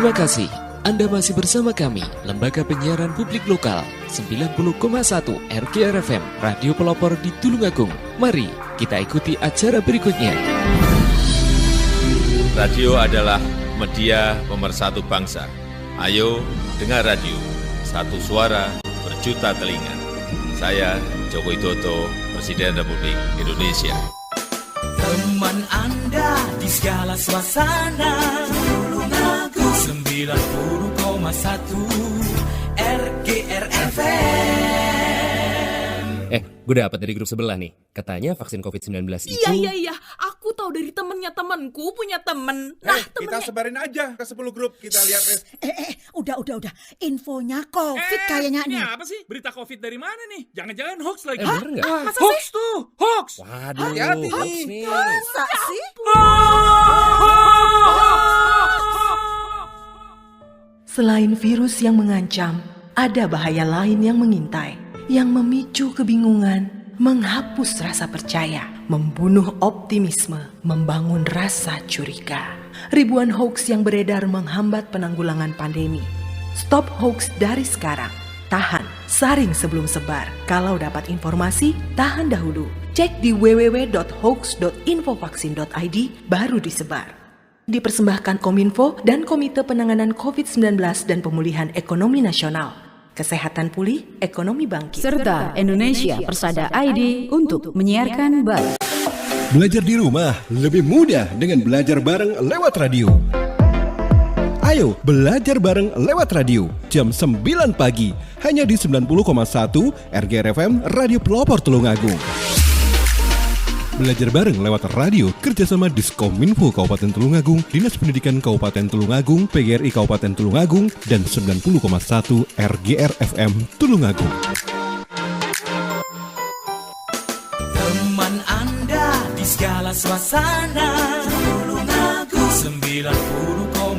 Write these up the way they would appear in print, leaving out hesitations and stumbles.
Terima kasih. Anda masih bersama kami, Lembaga Penyiaran Publik Lokal 90,1 RGR FM, Radio Pelopor di Tulungagung. Mari kita ikuti acara berikutnya. Radio adalah media pemersatu bangsa. Ayo dengar radio, satu suara berjuta telinga. Saya Joko Widodo, Presiden Republik Indonesia. Teman Anda di segala suasana, Tulungagung 90,1 RGR FM. Gue dapet dari grup sebelah nih. Katanya vaksin COVID-19 itu... Iya. Aku tahu dari temennya temanku punya temen. Nah, kita sebarin aja ke 10 grup. Kita lihat. Udah. Infonya COVID kayaknya nih. Ini apa sih? Berita COVID dari mana nih? Jangan-jangan hoax lagi. bener nggak? Masa hoax tuh? Hoax. Waduh, Hati-hati. hoax nih. Masa sih? Selain virus yang mengancam, ada bahaya lain yang mengintai, yang memicu kebingungan, menghapus rasa percaya, membunuh optimisme, membangun rasa curiga. Ribuan hoax yang beredar menghambat penanggulangan pandemi. Stop hoax dari sekarang. Tahan, saring sebelum sebar. Kalau dapat informasi, tahan dahulu. Cek di www.hoax.infovaksin.id baru disebar. Dipersembahkan Kominfo dan Komite Penanganan COVID-19 dan Pemulihan Ekonomi Nasional. Kesehatan pulih, ekonomi bangkit. Serta Indonesia Persada ID untuk menyiarkan baik. Belajar di rumah lebih mudah dengan belajar bareng lewat radio. Ayo belajar bareng lewat radio jam 9 pagi hanya di 90,1 RGR FM Radio Pelopor Tulungagung. Belajar bareng lewat radio kerjasama Diskominfo Kabupaten Tulungagung, Dinas Pendidikan Kabupaten Tulungagung, PGRI Kabupaten Tulungagung, dan 90,1 RGR FM Tulungagung. Teman Anda di segala suasana, Tulungagung 90,1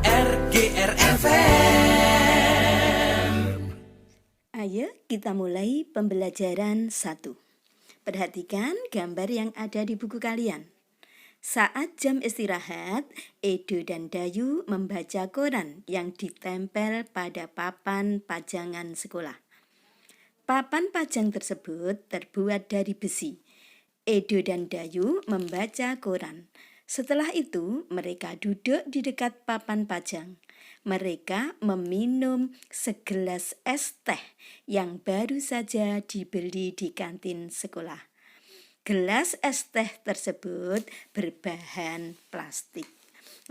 RGR FM. Ayo kita mulai pembelajaran 1. Perhatikan gambar yang ada di buku kalian. Saat jam istirahat, Edo dan Dayu membaca koran yang ditempel pada papan pajangan sekolah. Papan pajang tersebut terbuat dari besi. Edo dan Dayu membaca koran. Setelah itu, mereka duduk di dekat papan pajang. Mereka meminum segelas es teh yang baru saja dibeli di kantin sekolah. Gelas es teh tersebut berbahan plastik.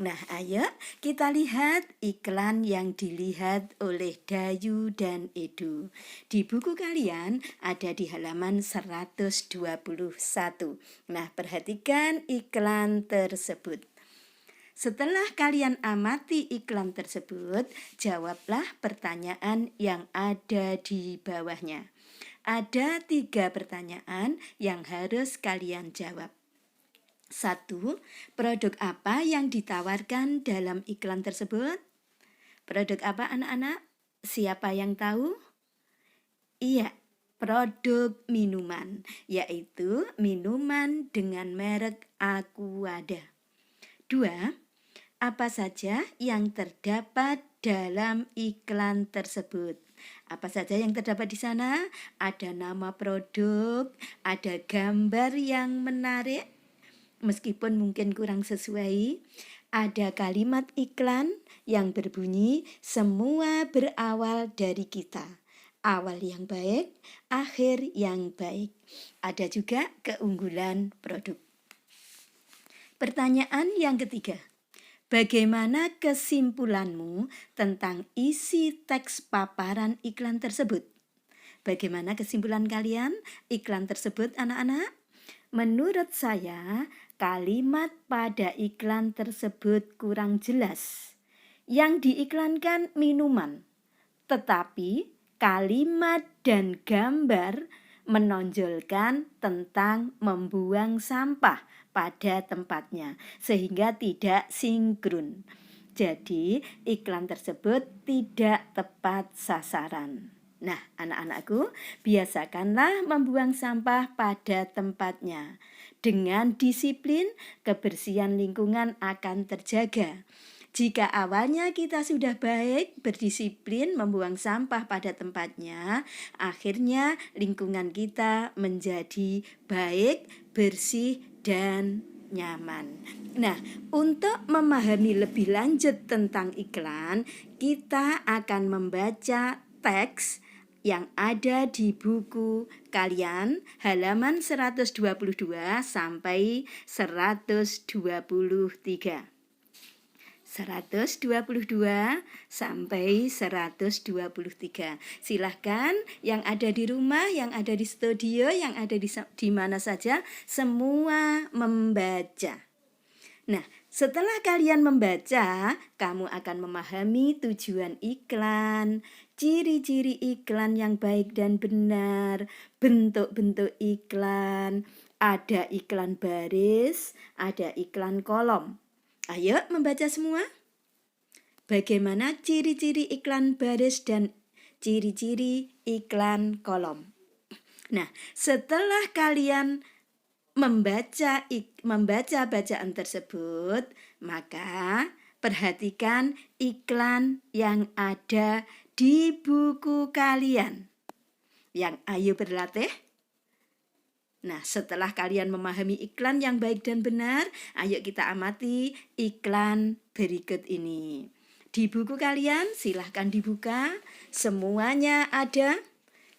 Nah, ayo kita lihat iklan yang dilihat oleh Dayu dan Edo. Di buku kalian ada di halaman 121. Nah, perhatikan iklan tersebut. Setelah kalian amati iklan tersebut, jawablah pertanyaan yang ada di bawahnya. Ada 3 pertanyaan yang harus kalian jawab. 1. Produk apa yang ditawarkan dalam iklan tersebut? Produk apa anak-anak? Siapa yang tahu? Iya, produk minuman, yaitu minuman dengan merek Aquada. 2. Apa saja yang terdapat dalam iklan tersebut? Apa saja yang terdapat di sana? Ada nama produk, ada gambar yang menarik, meskipun mungkin kurang sesuai. Ada kalimat iklan yang berbunyi, semua berawal dari kita. Awal yang baik, akhir yang baik. Ada juga keunggulan produk. Pertanyaan yang ketiga. Bagaimana kesimpulanmu tentang isi teks paparan iklan tersebut? Bagaimana kesimpulan kalian iklan tersebut, anak-anak? Menurut saya, kalimat pada iklan tersebut kurang jelas. Yang diiklankan minuman, tetapi kalimat dan gambar menonjolkan tentang membuang sampah pada tempatnya, sehingga tidak sinkron. Jadi, iklan tersebut tidak tepat sasaran. Nah, anak-anakku, biasakanlah membuang sampah pada tempatnya. Dengan disiplin, kebersihan lingkungan akan terjaga. Jika awalnya kita sudah baik, berdisiplin, membuang sampah pada tempatnya, akhirnya lingkungan kita menjadi baik, bersih, dan nyaman. Nah, untuk memahami lebih lanjut tentang iklan, kita akan membaca teks yang ada di buku kalian halaman 122 sampai 123. 122 sampai 123. Silahkan yang ada di rumah, yang ada di studio, yang ada di mana saja, semua membaca. Nah, setelah kalian membaca, kamu akan memahami tujuan iklan, ciri-ciri iklan yang baik dan benar, bentuk-bentuk iklan, ada iklan baris, ada iklan kolom. Ayo membaca semua. Bagaimana ciri-ciri iklan baris dan ciri-ciri iklan kolom? Nah, setelah kalian membaca bacaan tersebut, maka perhatikan iklan yang ada di buku kalian. Yang ayo berlatih. Nah, setelah kalian memahami iklan yang baik dan benar, ayo kita amati iklan berikut ini. Di buku kalian silahkan dibuka, semuanya ada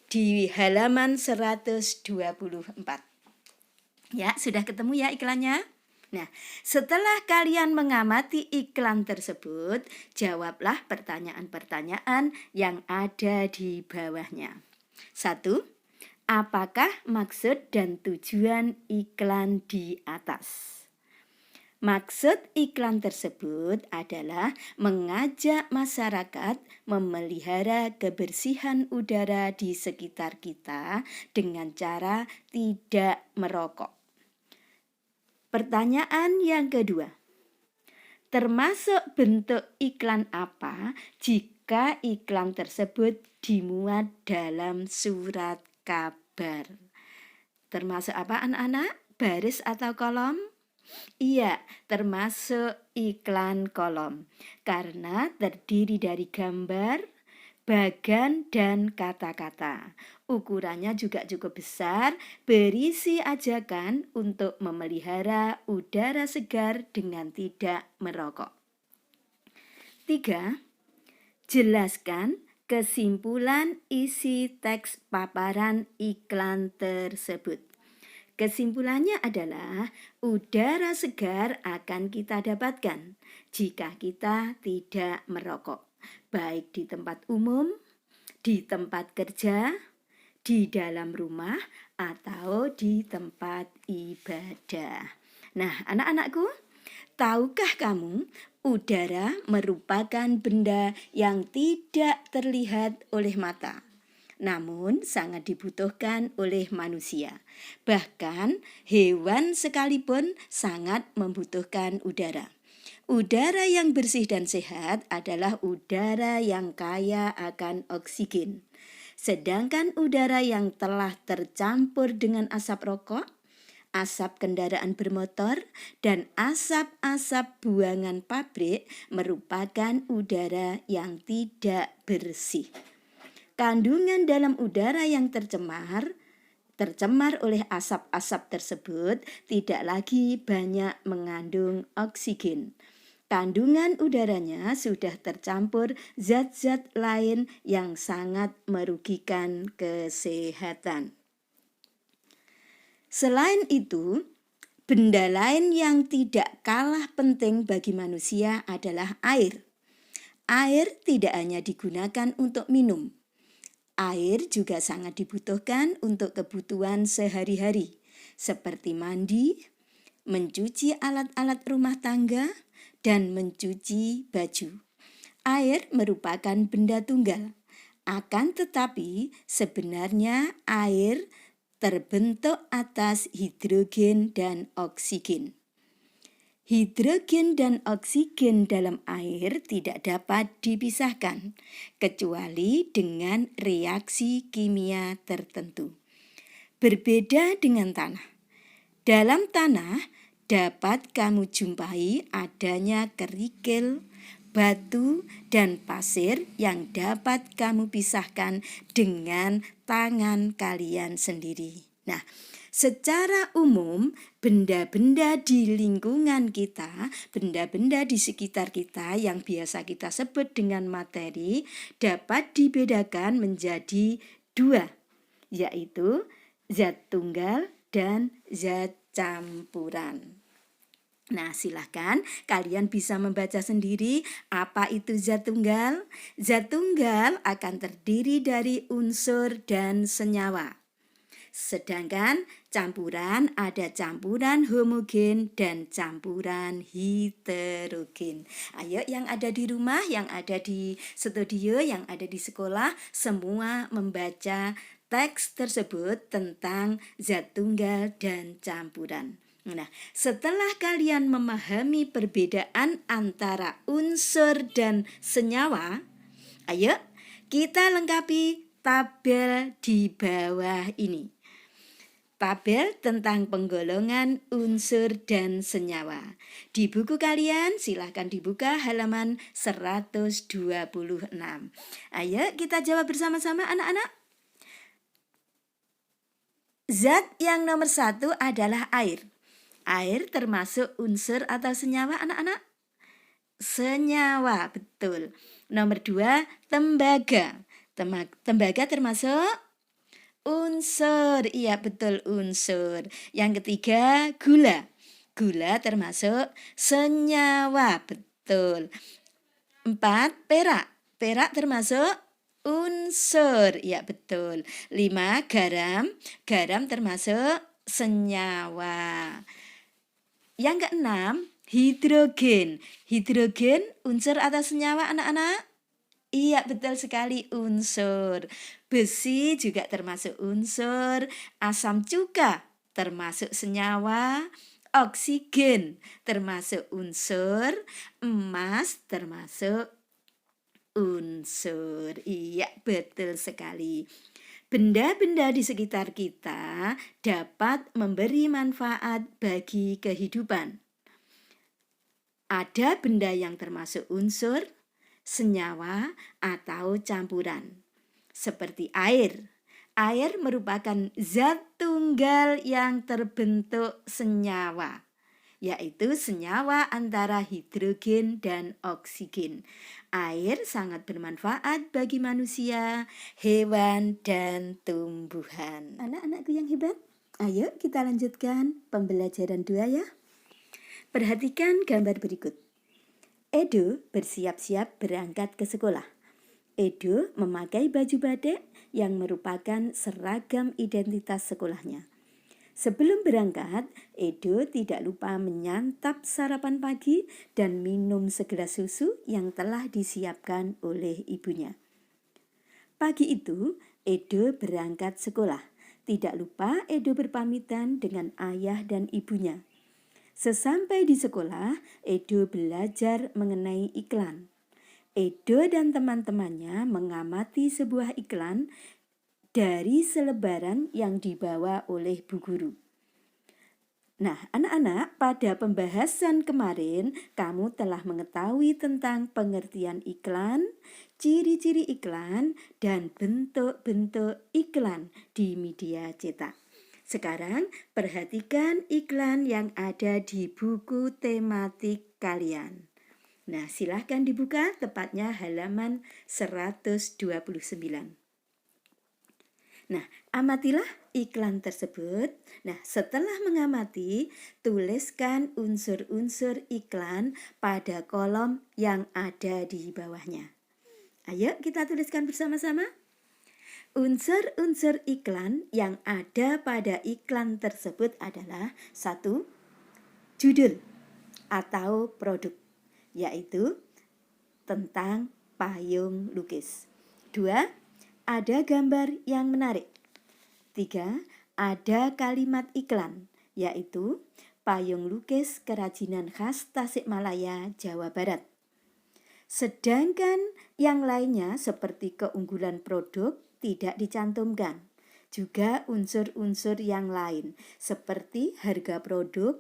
di halaman 124. Ya, sudah ketemu ya iklannya? Nah, setelah kalian mengamati iklan tersebut, jawablah pertanyaan-pertanyaan yang ada di bawahnya. 1. Apakah maksud dan tujuan iklan di atas? Maksud iklan tersebut adalah mengajak masyarakat memelihara kebersihan udara di sekitar kita dengan cara tidak merokok. Pertanyaan yang kedua, termasuk bentuk iklan apa jika iklan tersebut dimuat dalam surat kabar? Termasuk apa anak-anak? Baris atau kolom? Iya, termasuk iklan kolom. Karena terdiri dari gambar, bagan, dan kata-kata. Ukurannya juga cukup besar, berisi ajakan untuk memelihara udara segar dengan tidak merokok. 3. Jelaskan kesimpulan isi teks paparan iklan tersebut. Kesimpulannya adalah udara segar akan kita dapatkan jika kita tidak merokok, baik di tempat umum, di tempat kerja, di dalam rumah, atau di tempat ibadah. Nah, anak-anakku, tahukah kamu udara merupakan benda yang tidak terlihat oleh mata, namun sangat dibutuhkan oleh manusia. Bahkan hewan sekalipun sangat membutuhkan udara. Udara yang bersih dan sehat adalah udara yang kaya akan oksigen. Sedangkan udara yang telah tercampur dengan asap rokok, asap kendaraan bermotor, dan asap-asap buangan pabrik merupakan udara yang tidak bersih. Kandungan dalam udara yang tercemar oleh asap-asap tersebut tidak lagi banyak mengandung oksigen. Kandungan udaranya sudah tercampur zat-zat lain yang sangat merugikan kesehatan. Selain itu, benda lain yang tidak kalah penting bagi manusia adalah air. Air tidak hanya digunakan untuk minum. Air juga sangat dibutuhkan untuk kebutuhan sehari-hari, seperti mandi, mencuci alat-alat rumah tangga, dan mencuci baju. Air merupakan benda tunggal, akan tetapi sebenarnya air terbentuk atas hidrogen dan oksigen. Hidrogen dan oksigen dalam air tidak dapat dipisahkan, kecuali dengan reaksi kimia tertentu. Berbeda dengan tanah. Dalam tanah, dapat kamu jumpai adanya kerikil, batu, dan pasir yang dapat kamu pisahkan dengan tangan kalian sendiri. Nah, secara umum, benda-benda di lingkungan kita, benda-benda di sekitar kita yang biasa kita sebut dengan materi, dapat dibedakan menjadi dua, yaitu zat tunggal dan zat campuran. Nah, silahkan kalian bisa membaca sendiri apa itu zat tunggal. Zat tunggal akan terdiri dari unsur dan senyawa. Sedangkan campuran ada campuran homogen dan campuran heterogen. Ayo yang ada di rumah, yang ada di studio, yang ada di sekolah, semua membaca teks tersebut tentang zat tunggal dan campuran. Nah, setelah kalian memahami perbedaan antara unsur dan senyawa, ayo kita lengkapi tabel di bawah ini. Tabel tentang penggolongan unsur dan senyawa. Di buku kalian silahkan dibuka halaman 126. Ayo kita jawab bersama-sama anak-anak. Zat yang nomor 1 adalah air. Air termasuk unsur atau senyawa anak-anak? Senyawa, betul. Nomor 2, tembaga. Tembaga termasuk unsur, iya betul unsur. Yang ketiga, gula. Gula termasuk senyawa, betul. 4, perak. Perak termasuk unsur, iya betul. 5, garam. Garam termasuk senyawa. Yang keenam, hidrogen. Hidrogen unsur atau senyawa anak-anak? Iya betul sekali unsur. Besi juga termasuk unsur. Asam cuka termasuk senyawa. Oksigen termasuk unsur. Emas termasuk unsur. Iya betul sekali. Benda-benda di sekitar kita dapat memberi manfaat bagi kehidupan. Ada benda yang termasuk unsur, senyawa, atau campuran. Seperti air. Air merupakan zat tunggal yang terbentuk senyawa, yaitu senyawa antara hidrogen dan oksigen. Air sangat bermanfaat bagi manusia, hewan, dan tumbuhan. Anak-anakku yang hebat, ayo kita lanjutkan pembelajaran 2 ya. Perhatikan gambar berikut. Edo bersiap-siap berangkat ke sekolah. Edo memakai baju batik yang merupakan seragam identitas sekolahnya. Sebelum berangkat, Edo tidak lupa menyantap sarapan pagi dan minum segelas susu yang telah disiapkan oleh ibunya. Pagi itu, Edo berangkat sekolah. Tidak lupa Edo berpamitan dengan ayah dan ibunya. Sesampai di sekolah, Edo belajar mengenai iklan. Edo dan teman-temannya mengamati sebuah iklan dari selebaran yang dibawa oleh bu guru. Nah, anak-anak, pada pembahasan kemarin kamu telah mengetahui tentang pengertian iklan, ciri-ciri iklan, dan bentuk-bentuk iklan di media cetak. Sekarang perhatikan iklan yang ada di buku tematik kalian. Nah, silahkan dibuka tepatnya halaman 129. Nah, amatilah iklan tersebut. Nah, setelah mengamati, tuliskan unsur-unsur iklan pada kolom yang ada di bawahnya. Ayo kita tuliskan bersama-sama. Unsur-unsur iklan yang ada pada iklan tersebut adalah 1. Judul atau produk, yaitu tentang payung lukis. 2. Ada gambar yang menarik. 3. Ada kalimat iklan, yaitu payung lukis kerajinan khas Tasikmalaya, Jawa Barat. Sedangkan yang lainnya seperti keunggulan produk tidak dicantumkan. Juga unsur-unsur yang lain seperti harga produk,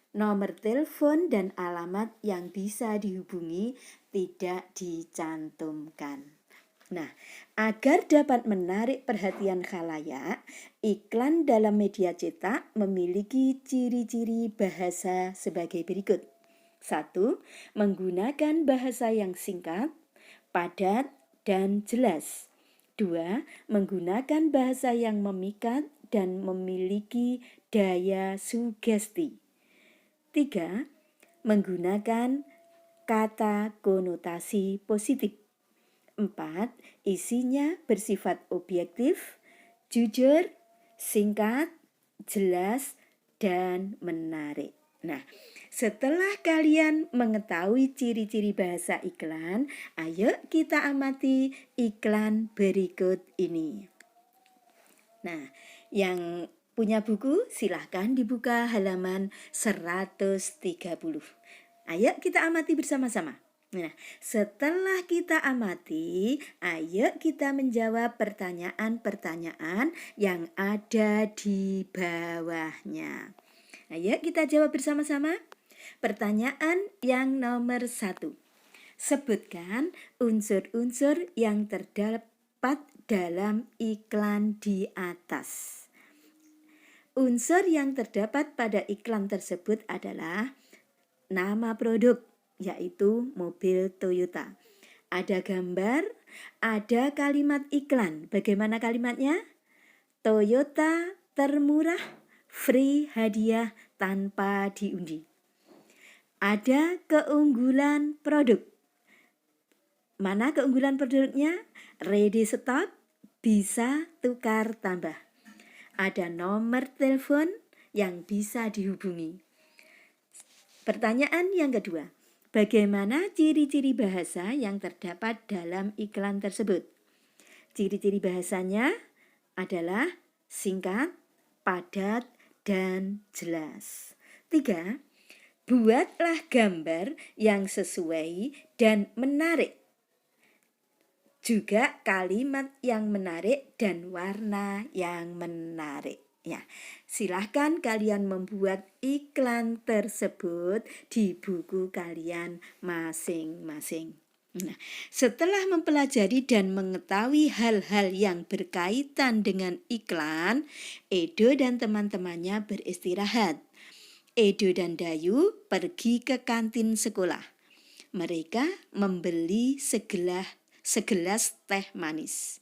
Nomor telepon dan alamat yang bisa dihubungi tidak dicantumkan. Nah, agar dapat menarik perhatian khalayak, iklan dalam media cetak memiliki ciri-ciri bahasa sebagai berikut. 1. Menggunakan bahasa yang singkat, padat, dan jelas. 2. Menggunakan bahasa yang memikat dan memiliki daya sugesti. 3. Menggunakan kata konotasi positif. 4. Isinya bersifat objektif, jujur, singkat, jelas, dan menarik. Nah, setelah kalian mengetahui ciri-ciri bahasa iklan, ayo kita amati iklan berikut ini. Nah, yang punya buku silahkan dibuka halaman 130. Ayo kita amati bersama-sama. Nah, setelah kita amati, ayo kita menjawab pertanyaan-pertanyaan yang ada di bawahnya. Ayo kita jawab bersama-sama. Pertanyaan yang nomor 1. Sebutkan unsur-unsur yang terdapat dalam iklan di atas. Unsur yang terdapat pada iklan tersebut adalah nama produk, yaitu mobil Toyota. Ada gambar, ada kalimat iklan. Bagaimana kalimatnya? Toyota termurah, free hadiah tanpa diundi. Ada keunggulan produk. Mana keunggulan produknya? Ready stock, bisa tukar tambah. Ada nomor telepon yang bisa dihubungi. Pertanyaan yang kedua, bagaimana ciri-ciri bahasa yang terdapat dalam iklan tersebut? Ciri-ciri bahasanya adalah singkat, padat, dan jelas. 3. Buatlah gambar yang sesuai dan menarik. Juga kalimat yang menarik dan warna yang menarik. Ya, silahkan kalian membuat iklan tersebut di buku kalian masing-masing. Nah, setelah mempelajari dan mengetahui hal-hal yang berkaitan dengan iklan, Edo dan teman-temannya beristirahat. Edo dan Dayu pergi ke kantin sekolah. Mereka membeli segelas teh manis.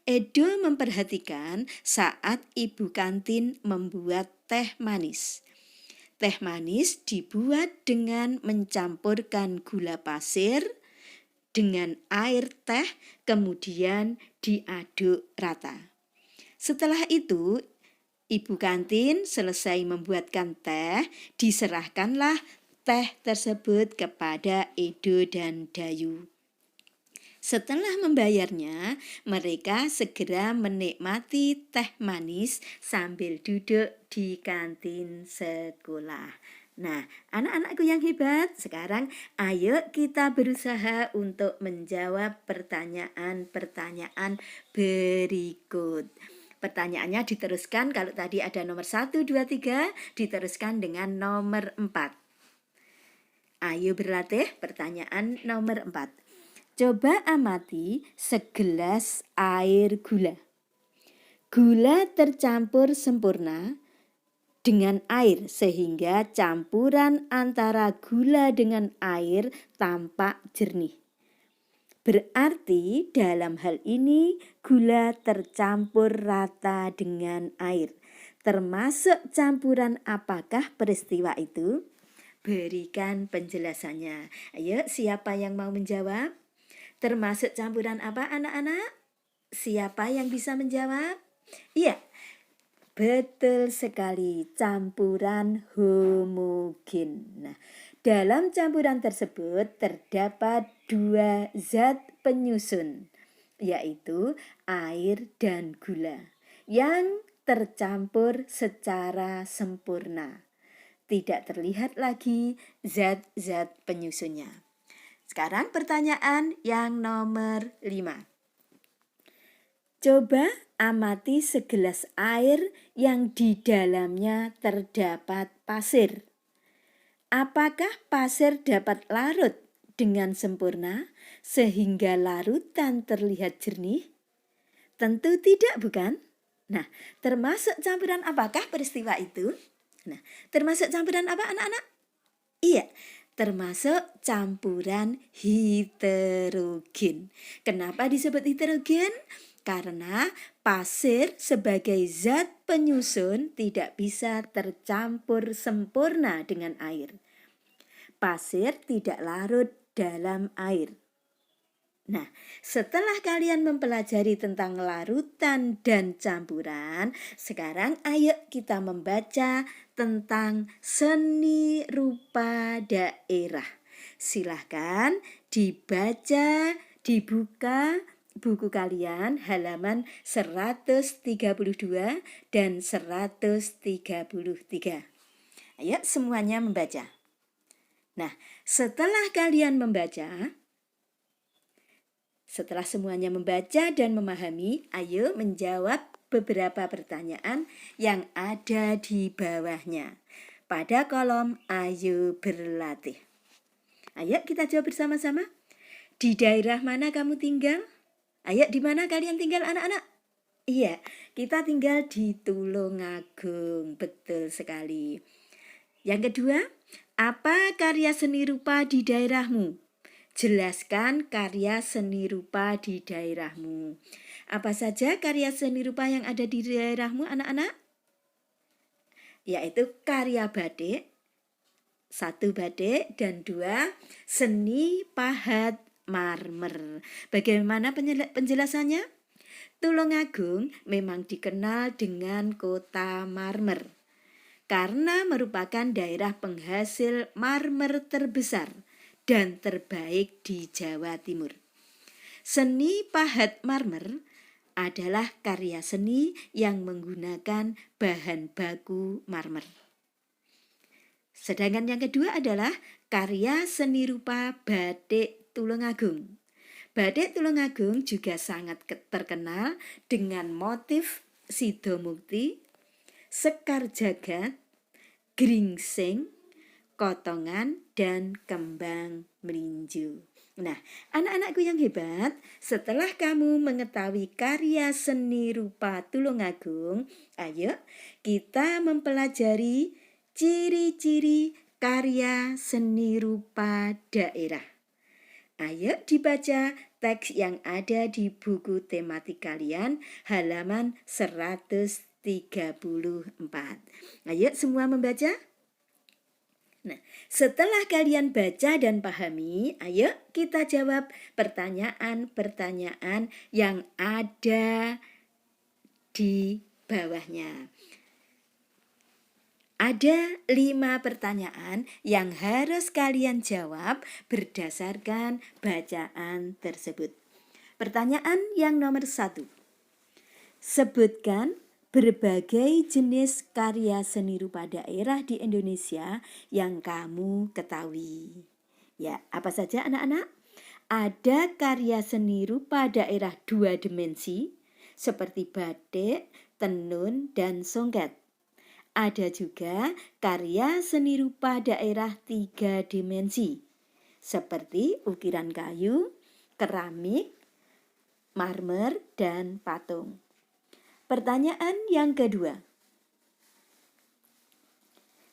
Edo memperhatikan saat ibu kantin membuat teh manis. Teh manis dibuat dengan mencampurkan gula pasir dengan air teh, kemudian diaduk rata. Setelah itu, ibu kantin selesai membuatkan teh, diserahkanlah teh tersebut kepada Edo dan Dayu. Setelah membayarnya, mereka segera menikmati teh manis sambil duduk di kantin sekolah. Nah, anak-anakku yang hebat, sekarang ayo kita berusaha untuk menjawab pertanyaan-pertanyaan berikut. Pertanyaannya diteruskan, kalau tadi ada nomor 1, 2, 3, diteruskan dengan nomor 4. Ayo berlatih pertanyaan nomor 4. Coba amati segelas air gula. Gula tercampur sempurna dengan air sehingga campuran antara gula dengan air tampak jernih. Berarti dalam hal ini gula tercampur rata dengan air. Termasuk campuran apakah peristiwa itu? Berikan penjelasannya. Ayo, siapa yang mau menjawab? Termasuk campuran apa anak-anak? Siapa yang bisa menjawab? Iya, betul sekali, campuran homogen. Nah, dalam campuran tersebut terdapat 2 zat penyusun, yaitu air dan gula, yang tercampur secara sempurna. Tidak terlihat lagi zat-zat penyusunnya. Sekarang pertanyaan yang nomor 5. Coba amati segelas air yang di dalamnya terdapat pasir. Apakah pasir dapat larut dengan sempurna sehingga larutan terlihat jernih? Tentu tidak, bukan? Nah, termasuk campuran apakah peristiwa itu? Nah, termasuk campuran apa anak-anak? Iya, termasuk campuran hidrogen. Kenapa disebut hidrogen? Karena pasir sebagai zat penyusun tidak bisa tercampur sempurna dengan air. Pasir tidak larut dalam air. Nah, setelah kalian mempelajari tentang larutan dan campuran, sekarang ayo kita membaca tentang seni rupa daerah. Silahkan dibaca, dibuka buku kalian halaman 132 dan 133. Ayo semuanya membaca. Nah, setelah semuanya membaca dan memahami, ayo menjawab beberapa pertanyaan yang ada di bawahnya. Pada kolom ayo berlatih. Ayo kita jawab bersama-sama. Di daerah mana kamu tinggal? Ayo, di mana kalian tinggal anak-anak? Iya, kita tinggal di Tulungagung. Betul sekali. Yang kedua, apa karya seni rupa di daerahmu? Jelaskan karya seni rupa di daerahmu. Apa saja karya seni rupa yang ada di daerahmu anak-anak? Yaitu karya batik, 1 batik, dan 2 seni pahat marmer. Bagaimana penjelasannya? Tulungagung memang dikenal dengan kota marmer karena merupakan daerah penghasil marmer terbesar dan terbaik di Jawa Timur. Seni pahat marmer adalah karya seni yang menggunakan bahan baku marmer. Sedangkan yang kedua adalah karya seni rupa batik Tulungagung. Batik Tulungagung juga sangat terkenal dengan motif sidomukti, sekar jagat, gringsing, kotongan, dan kembang melinjo. Nah, anak-anakku yang hebat, setelah kamu mengetahui karya seni rupa Tulungagung, ayo kita mempelajari ciri-ciri karya seni rupa daerah. Ayo dibaca teks yang ada di buku tematik kalian halaman 134. Ayo semua membaca. Nah, setelah kalian baca dan pahami, ayo kita jawab pertanyaan-pertanyaan yang ada di bawahnya. Ada 5 pertanyaan yang harus kalian jawab berdasarkan bacaan tersebut. Pertanyaan yang nomor 1. Sebutkan berbagai jenis karya seni rupa daerah di Indonesia yang kamu ketahui. Ya, apa saja anak-anak? Ada karya seni rupa daerah 2 dimensi seperti batik, tenun, dan songket. Ada juga karya seni rupa daerah 3 dimensi, seperti ukiran kayu, keramik, marmer, dan patung. Pertanyaan yang kedua.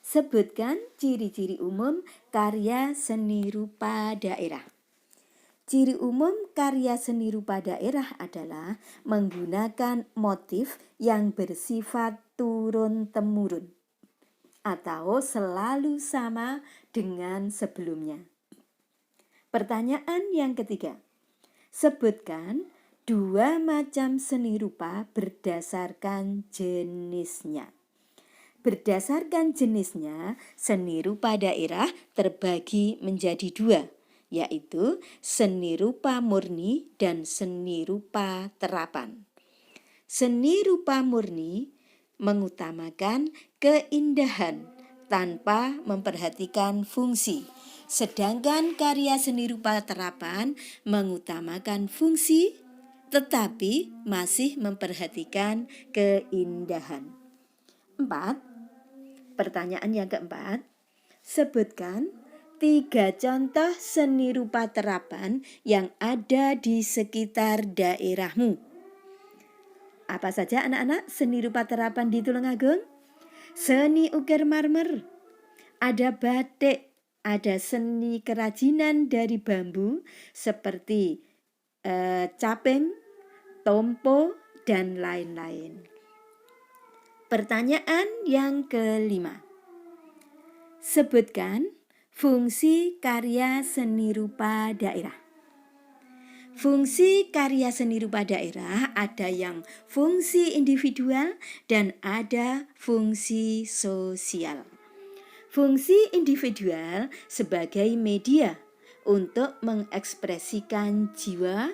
Sebutkan ciri-ciri umum karya seni rupa daerah. Ciri umum karya seni rupa daerah adalah menggunakan motif yang bersifat turun-temurun atau selalu sama dengan sebelumnya. Pertanyaan yang ketiga. Sebutkan 2 macam seni rupa berdasarkan jenisnya. Berdasarkan jenisnya, seni rupa daerah terbagi menjadi 2, yaitu seni rupa murni dan seni rupa terapan. Seni rupa murni mengutamakan keindahan tanpa memperhatikan fungsi, sedangkan karya seni rupa terapan mengutamakan fungsi tetapi masih memperhatikan keindahan. 4. Pertanyaan yang keempat. Sebutkan 3 contoh seni rupa terapan yang ada di sekitar daerahmu. Apa saja anak-anak seni rupa terapan di Tulungagung? Seni ukir marmer, ada batik, ada seni kerajinan dari bambu seperti caping, tompo, dan lain-lain. Pertanyaan yang kelima. Sebutkan fungsi karya seni rupa daerah. Fungsi karya seni rupa daerah ada yang fungsi individual dan ada fungsi sosial. Fungsi individual sebagai media untuk mengekspresikan jiwa,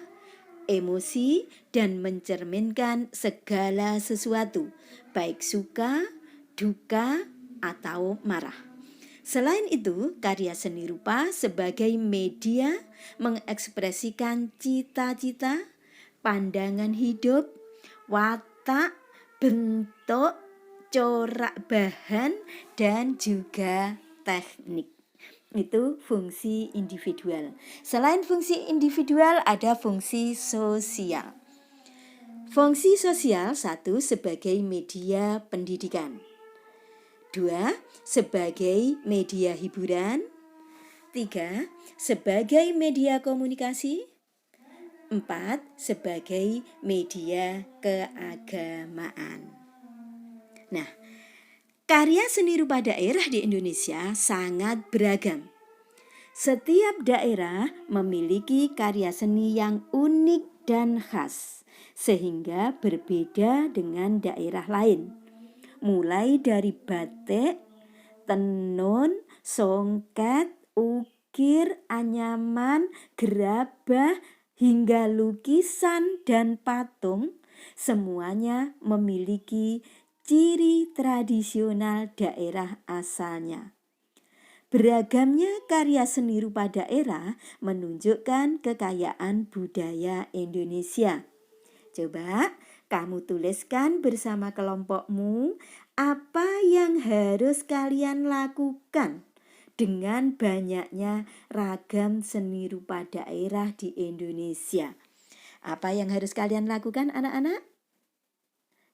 emosi, dan mencerminkan segala sesuatu, baik suka, duka, atau marah. Selain itu, karya seni rupa sebagai media mengekspresikan cita-cita, pandangan hidup, watak, bentuk, corak bahan, dan juga teknik. Itu fungsi individual. Selain fungsi individual, ada fungsi sosial. Fungsi sosial 1 sebagai media pendidikan, 2 sebagai media hiburan, 3 sebagai media komunikasi, 4 sebagai media keagamaan. Nah, karya seni rupa daerah di Indonesia sangat beragam. Setiap daerah memiliki karya seni yang unik dan khas, sehingga berbeda dengan daerah lain. Mulai dari batik, tenun, songket, ukir, anyaman, gerabah, hingga lukisan dan patung, semuanya memiliki ciri tradisional daerah asalnya. Beragamnya karya seni rupa daerah menunjukkan kekayaan budaya Indonesia. Coba kamu tuliskan bersama kelompokmu apa yang harus kalian lakukan dengan banyaknya ragam seni rupa daerah di Indonesia. Apa yang harus kalian lakukan anak-anak?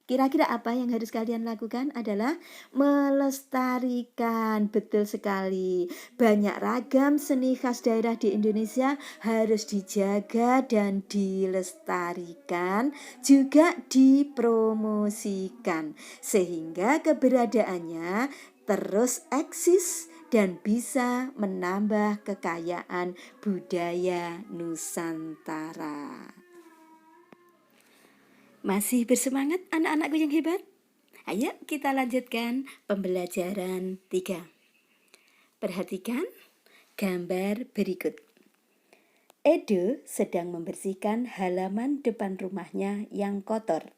Kira-kira apa yang harus kalian lakukan adalah melestarikan, betul sekali. Banyak ragam seni khas daerah di Indonesia harus dijaga dan dilestarikan, juga dipromosikan, sehingga keberadaannya terus eksis dan bisa menambah kekayaan budaya Nusantara. Masih bersemangat anak-anakku yang hebat? Ayo kita lanjutkan pembelajaran 3. Perhatikan gambar berikut. Edo sedang membersihkan halaman depan rumahnya yang kotor.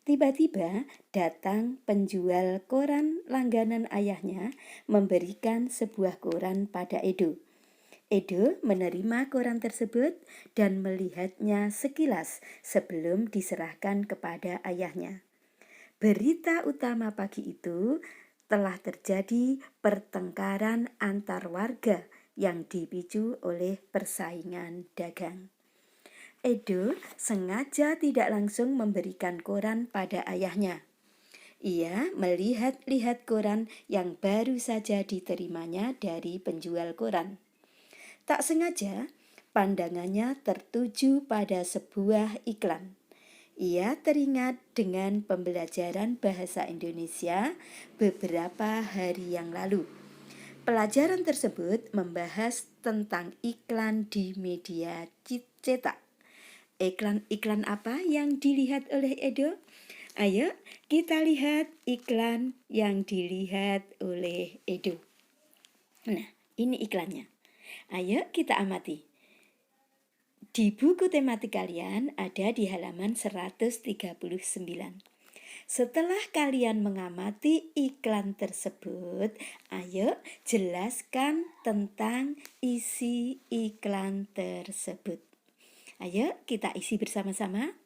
Tiba-tiba datang penjual koran langganan ayahnya memberikan sebuah koran pada Edo. Edo menerima koran tersebut dan melihatnya sekilas sebelum diserahkan kepada ayahnya. Berita utama pagi itu telah terjadi pertengkaran antar warga yang dipicu oleh persaingan dagang. Edo sengaja tidak langsung memberikan koran pada ayahnya. Ia melihat-lihat koran yang baru saja diterimanya dari penjual koran. Tak sengaja, pandangannya tertuju pada sebuah iklan. Ia teringat dengan pembelajaran bahasa Indonesia beberapa hari yang lalu. Pelajaran tersebut membahas tentang iklan di media cetak. Iklan apa yang dilihat oleh Edo? Ayo kita lihat iklan yang dilihat oleh Edo. Nah, ini iklannya. Ayo kita amati. Di buku tematik kalian ada di halaman 139. Setelah kalian mengamati iklan tersebut, ayo jelaskan tentang isi iklan tersebut. Ayo kita isi bersama-sama.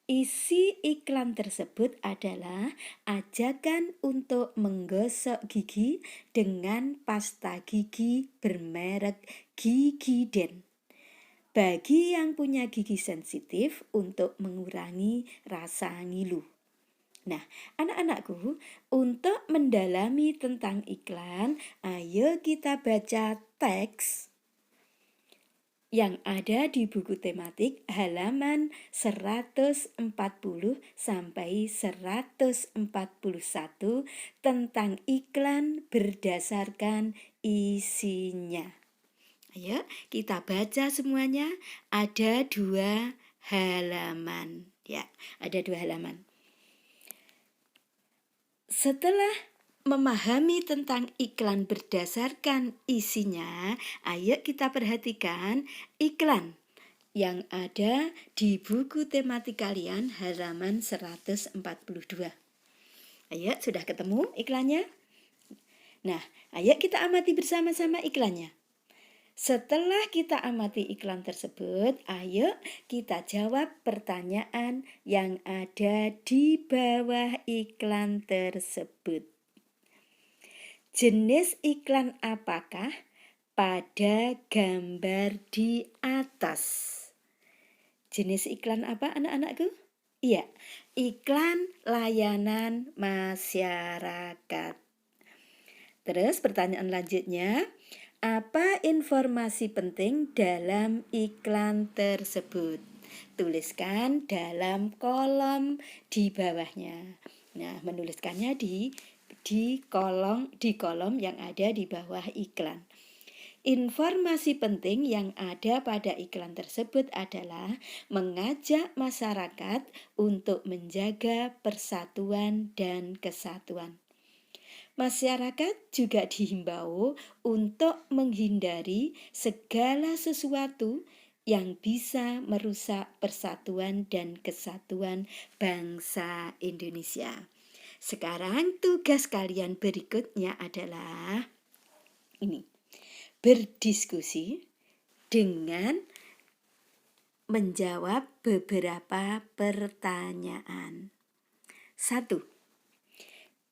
Isi iklan tersebut adalah ajakan untuk menggosok gigi dengan pasta gigi bermerek Gigiden. Bagi yang punya gigi sensitif untuk mengurangi rasa ngilu. Nah, anak-anakku, untuk mendalami tentang iklan, ayo kita baca teks yang ada di buku tematik halaman 140 sampai 141 tentang iklan berdasarkan isinya. Ayo kita baca semuanya, ada 2 halaman. Ya, ada 2 halaman. Setelah memahami tentang iklan berdasarkan isinya, ayo kita perhatikan iklan yang ada di buku tematik kalian halaman 142. Ayo, sudah ketemu iklannya? Nah, ayo kita amati bersama-sama iklannya. Setelah kita amati iklan tersebut, ayo kita jawab pertanyaan yang ada di bawah iklan tersebut. Jenis iklan apakah pada gambar di atas? Jenis iklan apa anak-anakku? Iya, iklan layanan masyarakat. Terus pertanyaan lanjutnya, apa informasi penting dalam iklan tersebut? Tuliskan dalam kolom di bawahnya. Nah, menuliskannya di kolom yang ada di bawah iklan. Informasi penting yang ada pada iklan tersebut adalah mengajak masyarakat untuk menjaga persatuan dan kesatuan. Masyarakat juga dihimbau untuk menghindari segala sesuatu yang bisa merusak persatuan dan kesatuan bangsa Indonesia. Sekarang tugas kalian berikutnya adalah ini, berdiskusi dengan menjawab beberapa pertanyaan. 1.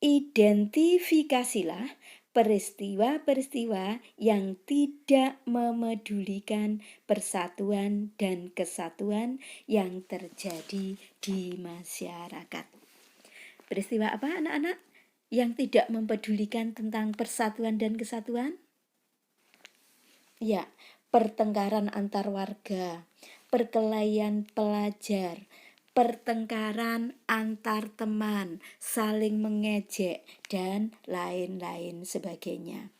Identifikasilah peristiwa-peristiwa yang tidak memedulikan persatuan dan kesatuan yang terjadi di masyarakat. Peristiwa apa anak-anak yang tidak mempedulikan tentang persatuan dan kesatuan? Ya, pertengkaran antar warga, perkelahian pelajar, pertengkaran antar teman, saling mengejek, dan lain-lain sebagainya.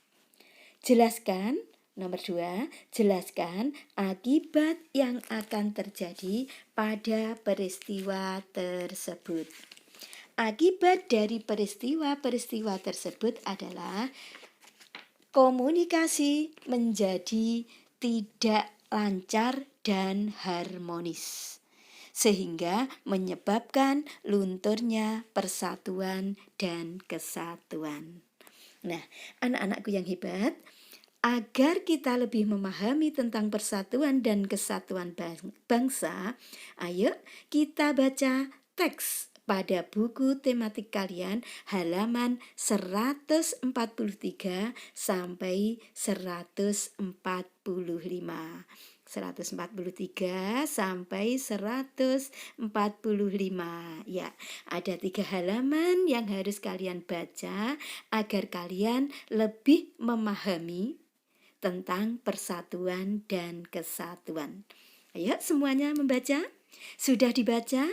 Jelaskan, nomor 2, jelaskan akibat yang akan terjadi pada peristiwa tersebut. Akibat dari peristiwa-peristiwa tersebut adalah komunikasi menjadi tidak lancar dan harmonis, sehingga menyebabkan lunturnya persatuan dan kesatuan. Nah, anak-anakku yang hebat, agar kita lebih memahami tentang persatuan dan kesatuan bangsa, ayo kita baca teks pada buku tematik kalian halaman 143 sampai 145. 143 sampai 145. Ya, ada 3 halaman yang harus kalian baca agar kalian lebih memahami tentang persatuan dan kesatuan. Ayo semuanya membaca. Sudah dibaca?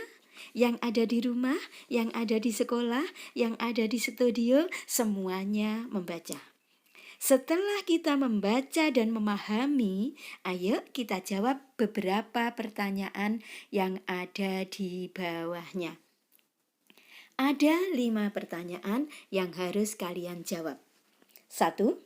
Yang ada di rumah, yang ada di sekolah, yang ada di studio, semuanya membaca. Setelah kita membaca dan memahami, ayo kita jawab beberapa pertanyaan yang ada di bawahnya. Ada 5 pertanyaan yang harus kalian jawab. 1.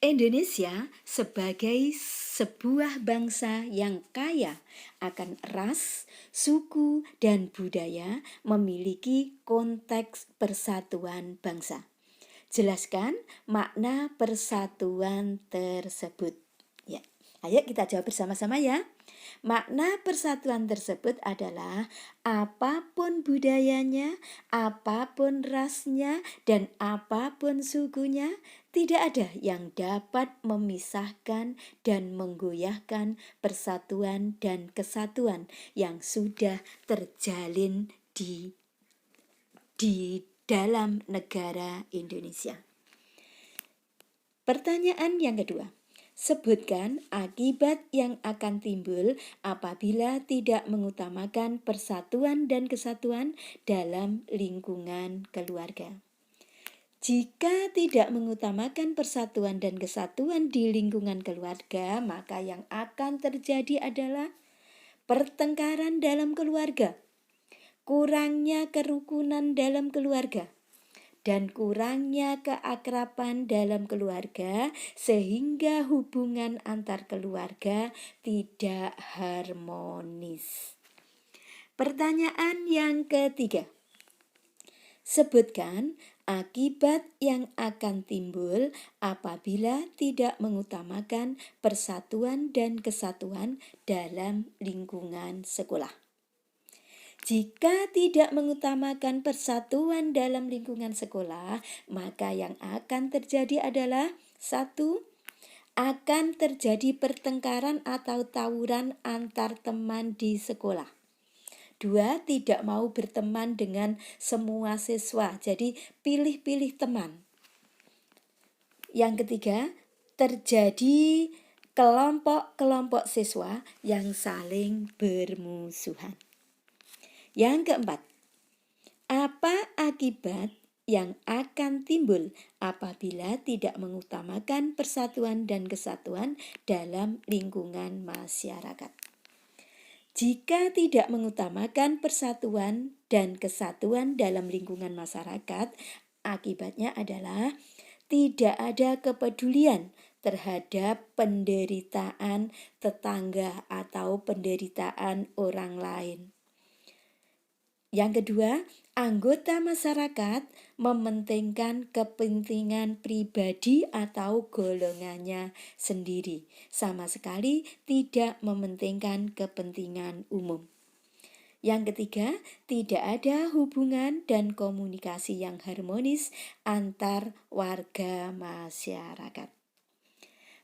Indonesia sebagai sebuah bangsa yang kaya akan ras, suku, dan budaya memiliki konteks persatuan bangsa. Jelaskan makna persatuan tersebut. Ya, ayo kita jawab bersama-sama ya. Makna persatuan tersebut adalah apapun budayanya, apapun rasnya, dan apapun sukunya, tidak ada yang dapat memisahkan dan menggoyahkan persatuan dan kesatuan yang sudah terjalin di dalam negara Indonesia. Pertanyaan yang kedua. Sebutkan akibat yang akan timbul apabila tidak mengutamakan persatuan dan kesatuan dalam lingkungan keluarga. Jika tidak mengutamakan persatuan dan kesatuan di lingkungan keluarga, maka yang akan terjadi adalah pertengkaran dalam keluarga, kurangnya kerukunan dalam keluarga, dan kurangnya keakraban dalam keluarga, sehingga hubungan antar keluarga tidak harmonis. Pertanyaan yang ketiga. Sebutkan akibat yang akan timbul apabila tidak mengutamakan persatuan dan kesatuan dalam lingkungan sekolah. Jika tidak mengutamakan persatuan dalam lingkungan sekolah, maka yang akan terjadi adalah 1. Akan terjadi pertengkaran atau tawuran antar teman di sekolah. 2. Tidak mau berteman dengan semua siswa, jadi pilih-pilih teman. Yang ketiga, terjadi kelompok-kelompok siswa yang saling bermusuhan. Yang keempat, apa akibat yang akan timbul apabila tidak mengutamakan persatuan dan kesatuan dalam lingkungan masyarakat? Jika tidak mengutamakan persatuan dan kesatuan dalam lingkungan masyarakat, akibatnya adalah tidak ada kepedulian terhadap penderitaan tetangga atau penderitaan orang lain. Yang kedua, anggota masyarakat mementingkan kepentingan pribadi atau golongannya sendiri, sama sekali tidak mementingkan kepentingan umum. Yang ketiga, tidak ada hubungan dan komunikasi yang harmonis antar warga masyarakat.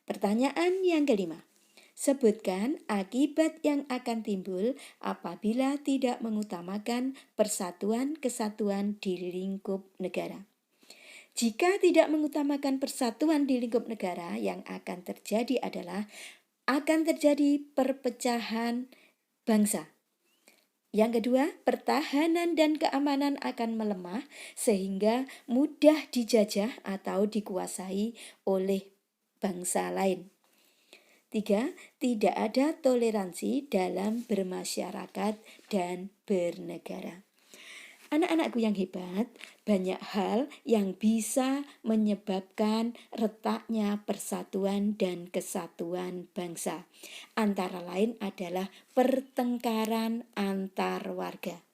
Pertanyaan yang kelima. Sebutkan akibat yang akan timbul apabila tidak mengutamakan persatuan kesatuan di lingkup negara. Jika tidak mengutamakan persatuan di lingkup negara, yang akan terjadi adalah akan terjadi perpecahan bangsa. Yang kedua, pertahanan dan keamanan akan melemah sehingga mudah dijajah atau dikuasai oleh bangsa lain. 3. Tidak ada toleransi dalam bermasyarakat dan bernegara. Anak-anakku yang hebat, banyak hal yang bisa menyebabkan retaknya persatuan dan kesatuan bangsa. Antara lain adalah pertengkaran antar warga.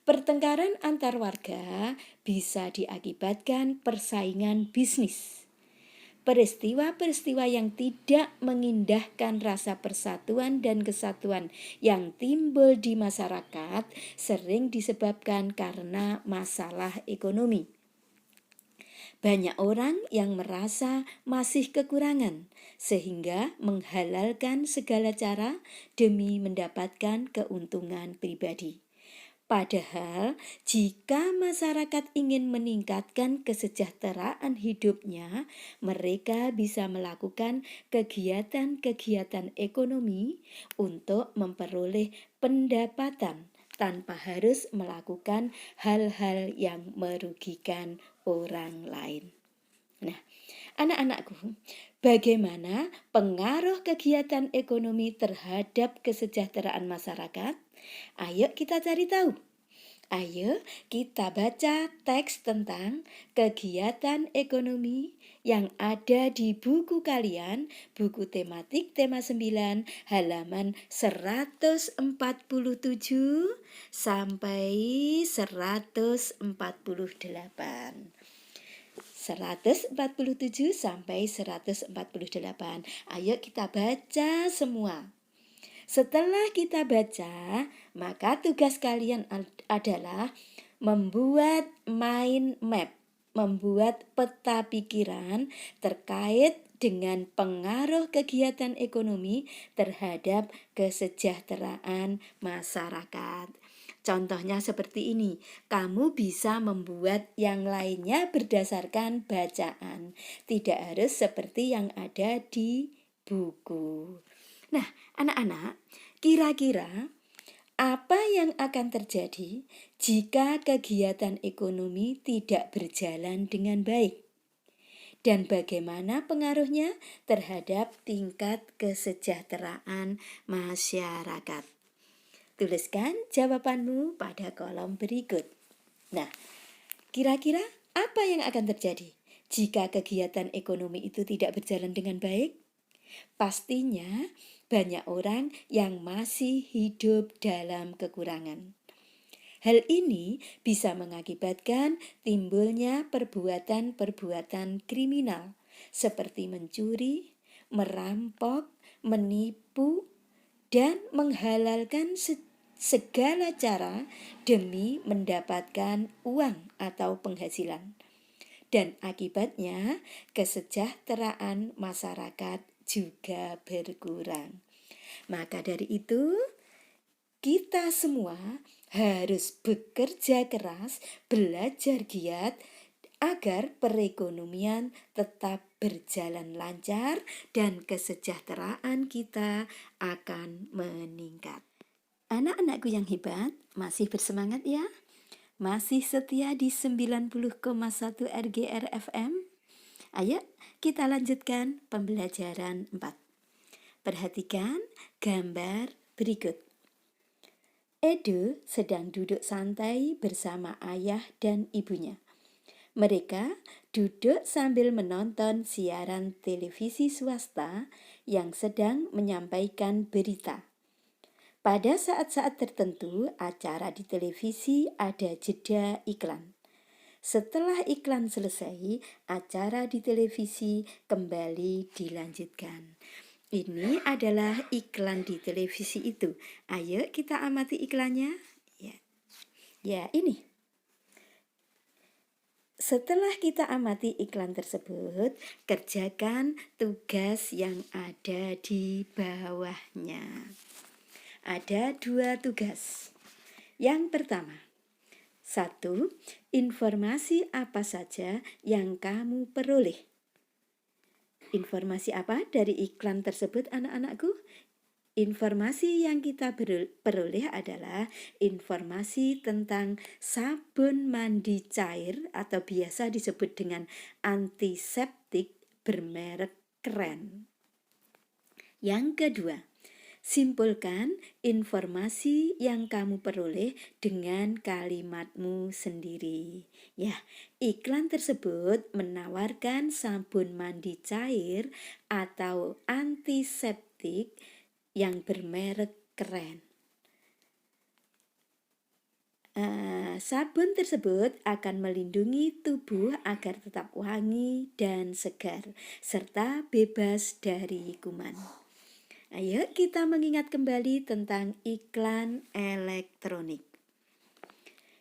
Pertengkaran antar warga bisa diakibatkan persaingan bisnis. Peristiwa-peristiwa yang tidak mengindahkan rasa persatuan dan kesatuan yang timbul di masyarakat sering disebabkan karena masalah ekonomi. Banyak orang yang merasa masih kekurangan, sehingga menghalalkan segala cara demi mendapatkan keuntungan pribadi. Padahal, jika masyarakat ingin meningkatkan kesejahteraan hidupnya, mereka bisa melakukan kegiatan-kegiatan ekonomi untuk memperoleh pendapatan tanpa harus melakukan hal-hal yang merugikan orang lain. Nah, anak-anakku, bagaimana pengaruh kegiatan ekonomi terhadap kesejahteraan masyarakat? Ayo kita cari tahu. Ayo kita baca teks tentang kegiatan ekonomi yang ada di buku kalian, buku tematik tema 9 halaman 147 sampai 148. 147 sampai 148. Ayo kita baca semua. Setelah kita baca, maka tugas kalian adalah membuat mind map, membuat peta pikiran terkait dengan pengaruh kegiatan ekonomi terhadap kesejahteraan masyarakat. Contohnya seperti ini, kamu bisa membuat yang lainnya berdasarkan bacaan, tidak harus seperti yang ada di buku. Nah, anak-anak, kira-kira apa yang akan terjadi jika kegiatan ekonomi tidak berjalan dengan baik? Dan bagaimana pengaruhnya terhadap tingkat kesejahteraan masyarakat? Tuliskan jawabanmu pada kolom berikut. Nah, kira-kira apa yang akan terjadi jika kegiatan ekonomi itu tidak berjalan dengan baik? Pastinya banyak orang yang masih hidup dalam kekurangan. Hal ini bisa mengakibatkan timbulnya perbuatan-perbuatan kriminal seperti mencuri, merampok, menipu, dan menghalalkan segala cara demi mendapatkan uang atau penghasilan. Dan akibatnya kesejahteraan masyarakat juga berkurang. Maka dari itu, kita semua harus bekerja keras, belajar giat agar perekonomian tetap berjalan lancar dan kesejahteraan kita akan meningkat. Anak-anakku yang hebat, masih bersemangat ya? Masih setia di 90,1 RGR FM? Ayo kita lanjutkan pembelajaran 4. Perhatikan gambar berikut. Edo sedang duduk santai bersama ayah dan ibunya. Mereka duduk sambil menonton siaran televisi swasta yang sedang menyampaikan berita. Pada saat-saat tertentu, acara di televisi ada jeda iklan. Setelah iklan selesai, acara di televisi kembali dilanjutkan. Ini adalah iklan di televisi itu. Ayo kita amati iklannya. Ya, ini. Setelah kita amati iklan tersebut, kerjakan tugas yang ada di bawahnya. Ada 2 tugas. Yang pertama, 1. Informasi apa saja yang kamu peroleh. Informasi apa dari iklan tersebut, anak-anakku? Informasi yang kita peroleh adalah informasi tentang sabun mandi cair atau biasa disebut dengan antiseptik bermerek keren. Yang kedua, simpulkan informasi yang kamu peroleh dengan kalimatmu sendiri. Ya, iklan tersebut menawarkan sabun mandi cair atau antiseptik yang bermerek keren. Sabun tersebut akan melindungi tubuh agar tetap wangi dan segar, serta bebas dari kuman. Ayo kita mengingat kembali tentang iklan elektronik,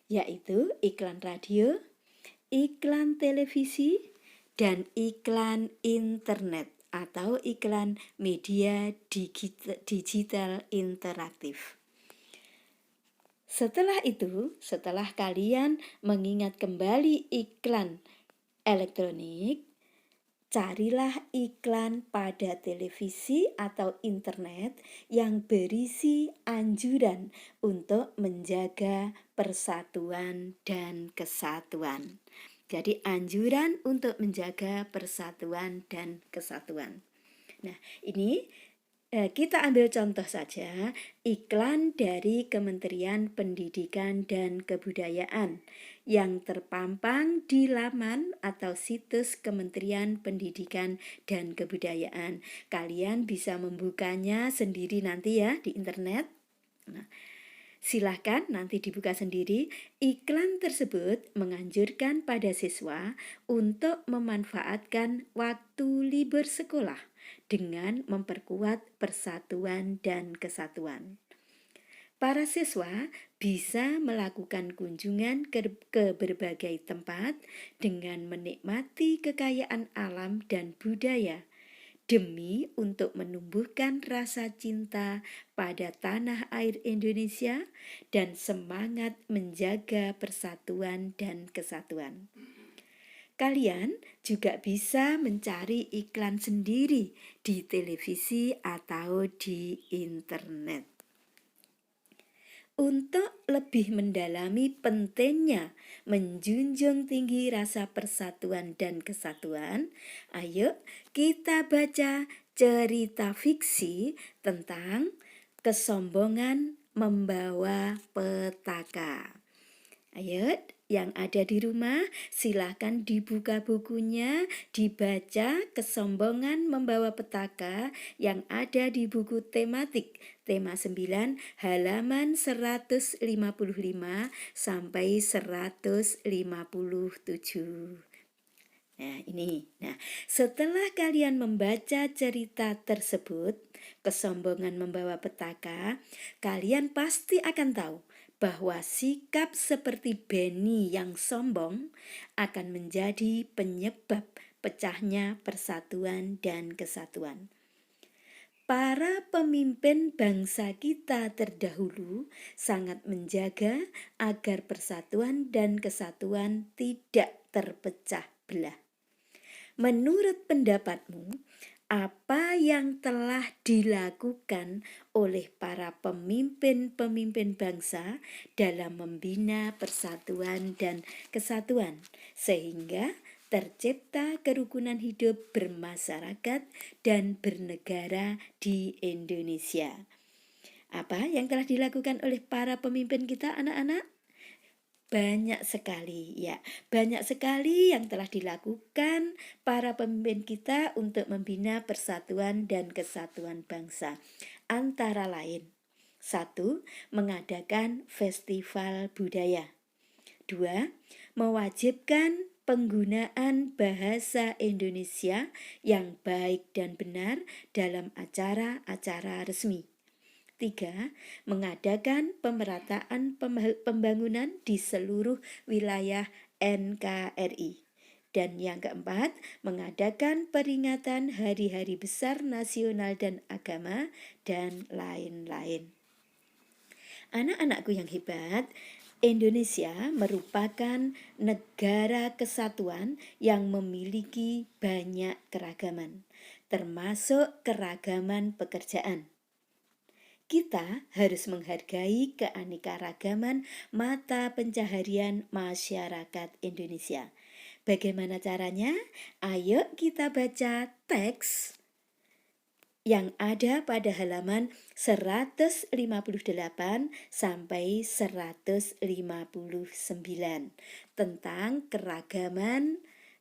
yaitu iklan radio, iklan televisi, dan iklan internet atau iklan media digital interaktif. Setelah itu, setelah kalian mengingat kembali iklan elektronik, carilah iklan pada televisi atau internet yang berisi anjuran untuk menjaga persatuan dan kesatuan. Jadi anjuran untuk menjaga persatuan dan kesatuan. Nah, ini kita ambil contoh saja iklan dari Kementerian Pendidikan dan Kebudayaan yang terpampang di laman atau situs Kementerian Pendidikan dan Kebudayaan. Kalian bisa membukanya sendiri nanti ya di internet. Nah, silahkan nanti dibuka sendiri. Iklan tersebut menganjurkan pada siswa untuk memanfaatkan waktu libur sekolah dengan memperkuat persatuan dan kesatuan. Para siswa bisa melakukan kunjungan ke berbagai tempat dengan menikmati kekayaan alam dan budaya demi untuk menumbuhkan rasa cinta pada tanah air Indonesia dan semangat menjaga persatuan dan kesatuan. Kalian juga bisa mencari iklan sendiri di televisi atau di internet. Untuk lebih mendalami pentingnya menjunjung tinggi rasa persatuan dan kesatuan, ayo kita baca cerita fiksi tentang kesombongan membawa petaka. Ayo, yang ada di rumah, silakan dibuka bukunya, dibaca Kesombongan Membawa Petaka yang ada di buku tematik, tema 9, halaman 155 sampai 157. Nah, setelah kalian membaca cerita tersebut, Kesombongan Membawa Petaka, kalian pasti akan tahu bahwa sikap seperti Benny yang sombong akan menjadi penyebab pecahnya persatuan dan kesatuan. Para pemimpin bangsa kita terdahulu sangat menjaga agar persatuan dan kesatuan tidak terpecah belah. Menurut pendapatmu, apa yang telah dilakukan oleh para pemimpin-pemimpin bangsa dalam membina persatuan dan kesatuan sehingga tercipta kerukunan hidup bermasyarakat dan bernegara di Indonesia? Apa yang telah dilakukan oleh para pemimpin kita, anak-anak? Banyak sekali yang telah dilakukan para pemimpin kita untuk membina persatuan dan kesatuan bangsa. Antara lain, 1. Mengadakan festival budaya. 2. Mewajibkan penggunaan bahasa Indonesia yang baik dan benar dalam acara-acara resmi. 3. Mengadakan pemerataan pembangunan di seluruh wilayah NKRI. Dan yang keempat, mengadakan peringatan hari-hari besar nasional dan agama, dan lain-lain. Anak-anakku yang hebat, Indonesia merupakan negara kesatuan yang memiliki banyak keragaman, termasuk keragaman pekerjaan. Kita harus menghargai keanekaragaman mata pencaharian masyarakat Indonesia. Bagaimana caranya? Ayo kita baca teks yang ada pada halaman 158 sampai 159 tentang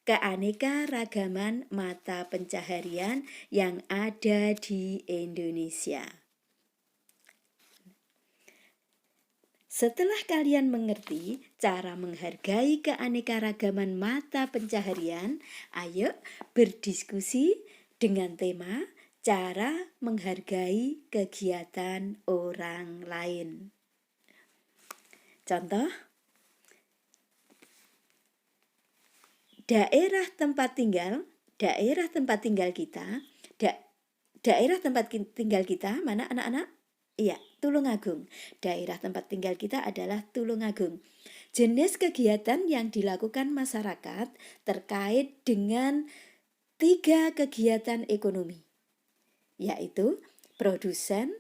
keanekaragaman mata pencaharian yang ada di Indonesia. Setelah kalian mengerti cara menghargai keanekaragaman mata pencaharian, ayo berdiskusi dengan tema cara menghargai kegiatan orang lain. Contoh, daerah tempat tinggal kita mana anak-anak? Iya, Tulungagung. Daerah tempat tinggal kita adalah Tulungagung. Jenis kegiatan yang dilakukan masyarakat terkait dengan 3 kegiatan ekonomi, yaitu produsen,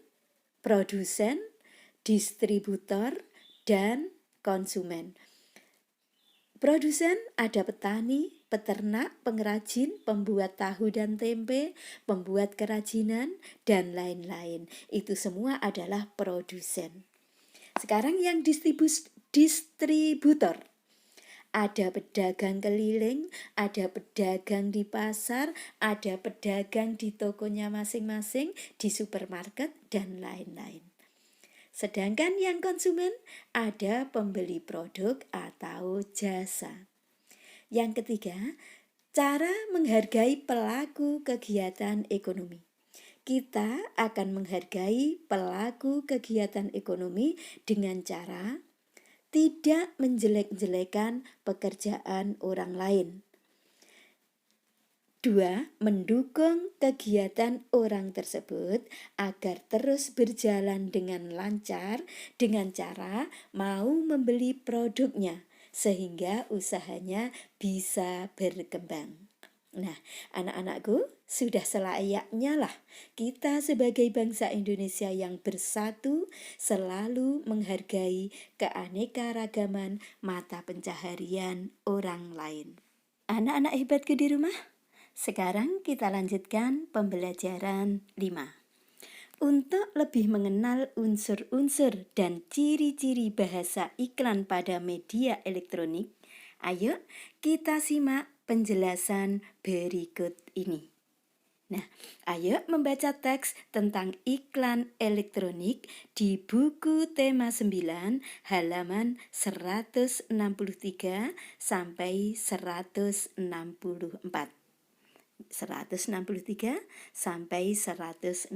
distributor, dan konsumen. Produsen ada petani, peternak, pengrajin, pembuat tahu dan tempe, pembuat kerajinan, dan lain-lain. Itu semua adalah produsen. Sekarang yang distributor. Ada pedagang keliling, ada pedagang di pasar, ada pedagang di tokonya masing-masing, di supermarket, dan lain-lain. Sedangkan yang konsumen ada pembeli produk atau jasa. Yang ketiga, Cara menghargai pelaku kegiatan ekonomi. Kita akan menghargai pelaku kegiatan ekonomi dengan cara tidak menjelek-jelekan pekerjaan orang lain. 2. Mendukung kegiatan orang tersebut agar terus berjalan dengan lancar dengan cara mau membeli produknya sehingga usahanya bisa berkembang. Nah, anak-anakku, sudah selayaknya lah kita sebagai bangsa Indonesia yang bersatu selalu menghargai keanekaragaman mata pencaharian orang lain. Anak-anak hebatku di rumah, sekarang kita lanjutkan pembelajaran 5. Untuk lebih mengenal unsur-unsur dan ciri-ciri bahasa iklan pada media elektronik, ayo kita simak penjelasan berikut ini. Nah, ayo membaca teks tentang iklan elektronik di buku tema 9 halaman 163 sampai 164. 163 sampai 164.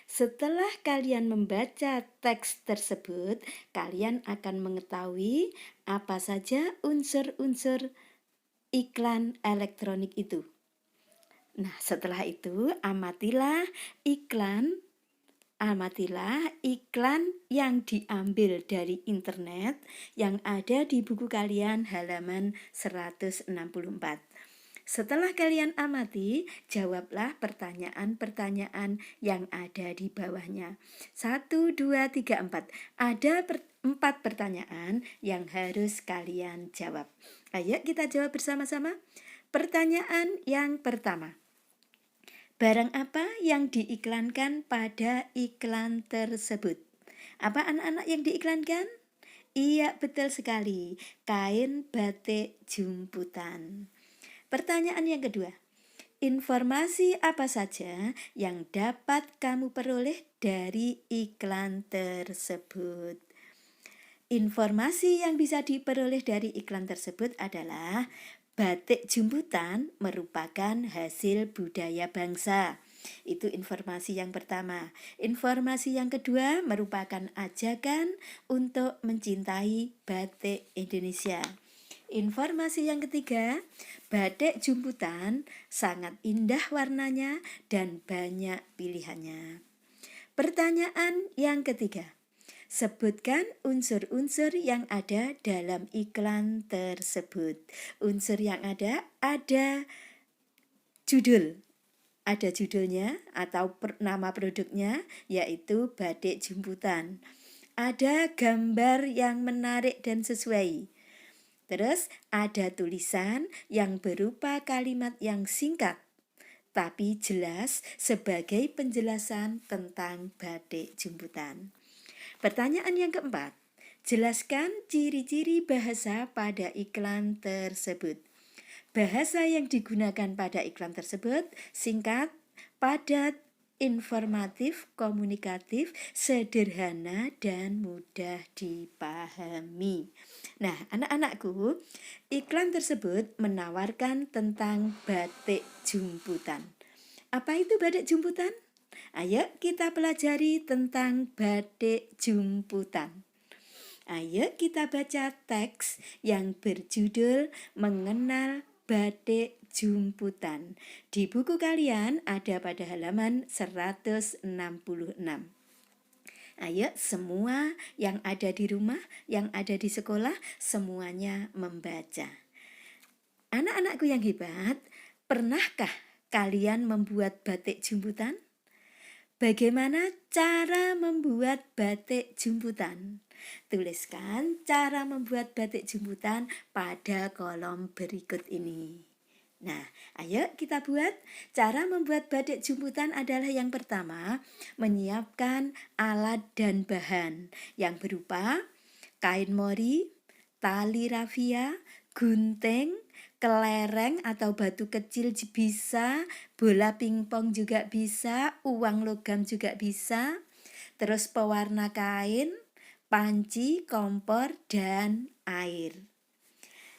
Setelah kalian membaca teks tersebut, kalian akan mengetahui apa saja unsur-unsur iklan elektronik itu. Nah, setelah itu amatilah iklan yang diambil dari internet yang ada di buku kalian halaman 164. Setelah kalian amati, jawablah pertanyaan-pertanyaan yang ada di bawahnya. 1, 2, 3, 4. Ada 4 pertanyaan yang harus kalian jawab. Ayo kita jawab bersama-sama. Pertanyaan yang pertama. Barang apa yang diiklankan pada iklan tersebut? Apa anak-anak yang diiklankan? Iya, betul sekali. Kain batik jumputan. Pertanyaan yang kedua, informasi apa saja yang dapat kamu peroleh dari iklan tersebut? Informasi yang bisa diperoleh dari iklan tersebut adalah batik jumputan merupakan hasil budaya bangsa. Itu informasi yang pertama. Informasi yang kedua merupakan ajakan untuk mencintai batik Indonesia. Informasi yang ketiga, batik jumputan sangat indah warnanya dan banyak pilihannya. Pertanyaan yang ketiga, sebutkan unsur-unsur yang ada dalam iklan tersebut. Unsur yang ada judul. Ada judulnya atau nama produknya, yaitu batik jumputan. Ada gambar yang menarik dan sesuai. Terus ada tulisan yang berupa kalimat yang singkat tapi jelas sebagai penjelasan tentang batik jumputan. Pertanyaan yang keempat, jelaskan ciri-ciri bahasa pada iklan tersebut. Bahasa yang digunakan pada iklan tersebut singkat, padat, informatif, komunikatif, sederhana, dan mudah dipahami. Nah, anak-anakku, iklan tersebut menawarkan tentang batik jumputan. Apa itu batik jumputan? Ayo kita pelajari tentang batik jumputan. Ayo kita baca teks yang berjudul Mengenal Batik Jumputan. Di buku kalian ada pada halaman 166. Ayo semua yang ada di rumah, yang ada di sekolah, semuanya membaca. Anak-anakku yang hebat, pernahkah kalian membuat batik jumputan? Bagaimana cara membuat batik jumputan? Tuliskan cara membuat batik jumputan pada kolom berikut ini. Nah, ayo kita buat. Cara membuat batik jumputan adalah yang pertama, menyiapkan alat dan bahan yang berupa kain mori, tali rafia, gunting, kelereng atau batu kecil bisa, bola pingpong juga bisa, uang logam juga bisa, terus pewarna kain, panci, kompor, dan air.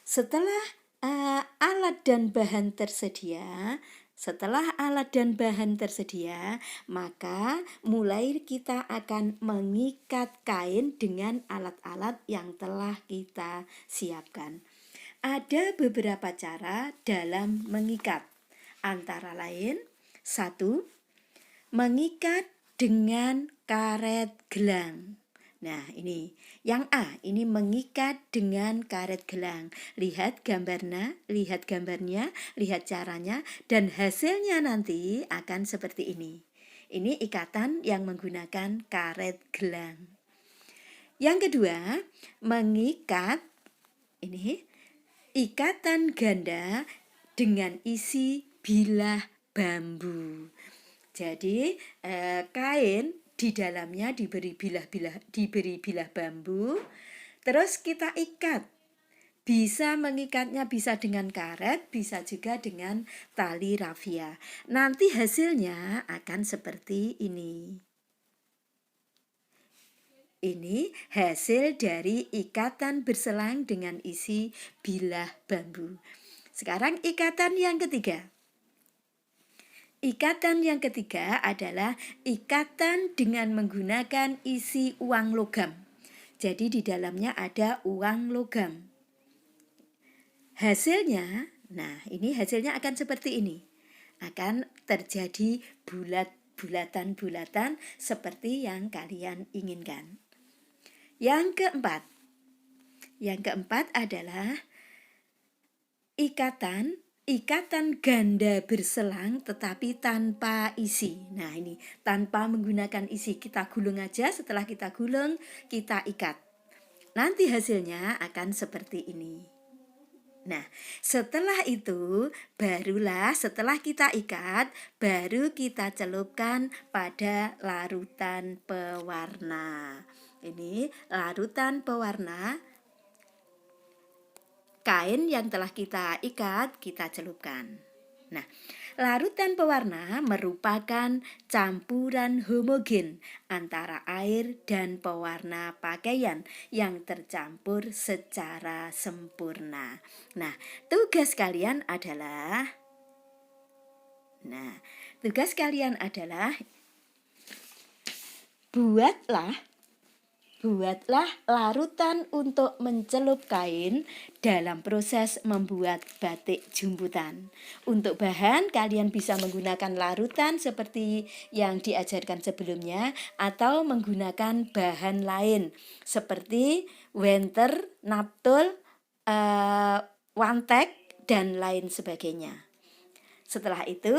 Setelah alat dan bahan tersedia. Setelah alat dan bahan tersedia, maka mulai kita akan mengikat kain dengan alat-alat yang telah kita siapkan. Ada beberapa cara dalam mengikat. Antara lain, 1. Mengikat dengan karet gelang. Nah, ini yang A, ini mengikat dengan karet gelang. Lihat gambarnya, lihat caranya, dan hasilnya nanti akan seperti ini. Ini ikatan yang menggunakan karet gelang. Yang kedua, mengikat ini ikatan ganda dengan isi bilah bambu. Jadi kain di dalamnya diberi bilah bambu, terus kita ikat. Bisa mengikatnya bisa dengan karet, bisa juga dengan tali rafia. Nanti hasilnya akan seperti ini. Ini hasil dari ikatan berselang dengan isi bilah bambu. Sekarang ikatan yang ketiga. Ikatan yang ketiga adalah ikatan dengan menggunakan isi uang logam. Jadi di dalamnya ada uang logam. Hasilnya, nah ini hasilnya akan seperti ini. Akan terjadi bulatan-bulatan seperti yang kalian inginkan. Yang keempat adalah ikatan ganda berselang tetapi tanpa isi. Nah, ini tanpa menggunakan isi, kita gulung aja. Setelah kita gulung, kita ikat. Nanti hasilnya akan seperti ini. Nah, setelah itu barulah setelah kita ikat, baru kita celupkan pada larutan pewarna. Ini larutan pewarna. Kain yang telah kita ikat, kita celupkan. Nah, larutan pewarna merupakan campuran homogen antara air dan pewarna pakaian yang tercampur secara sempurna. Nah, tugas kalian adalah buatlah larutan untuk mencelup kain dalam proses membuat batik jumputan. Untuk bahan, kalian bisa menggunakan larutan seperti yang diajarkan sebelumnya atau menggunakan bahan lain seperti wenter, naptul, wantek, dan lain sebagainya. Setelah itu,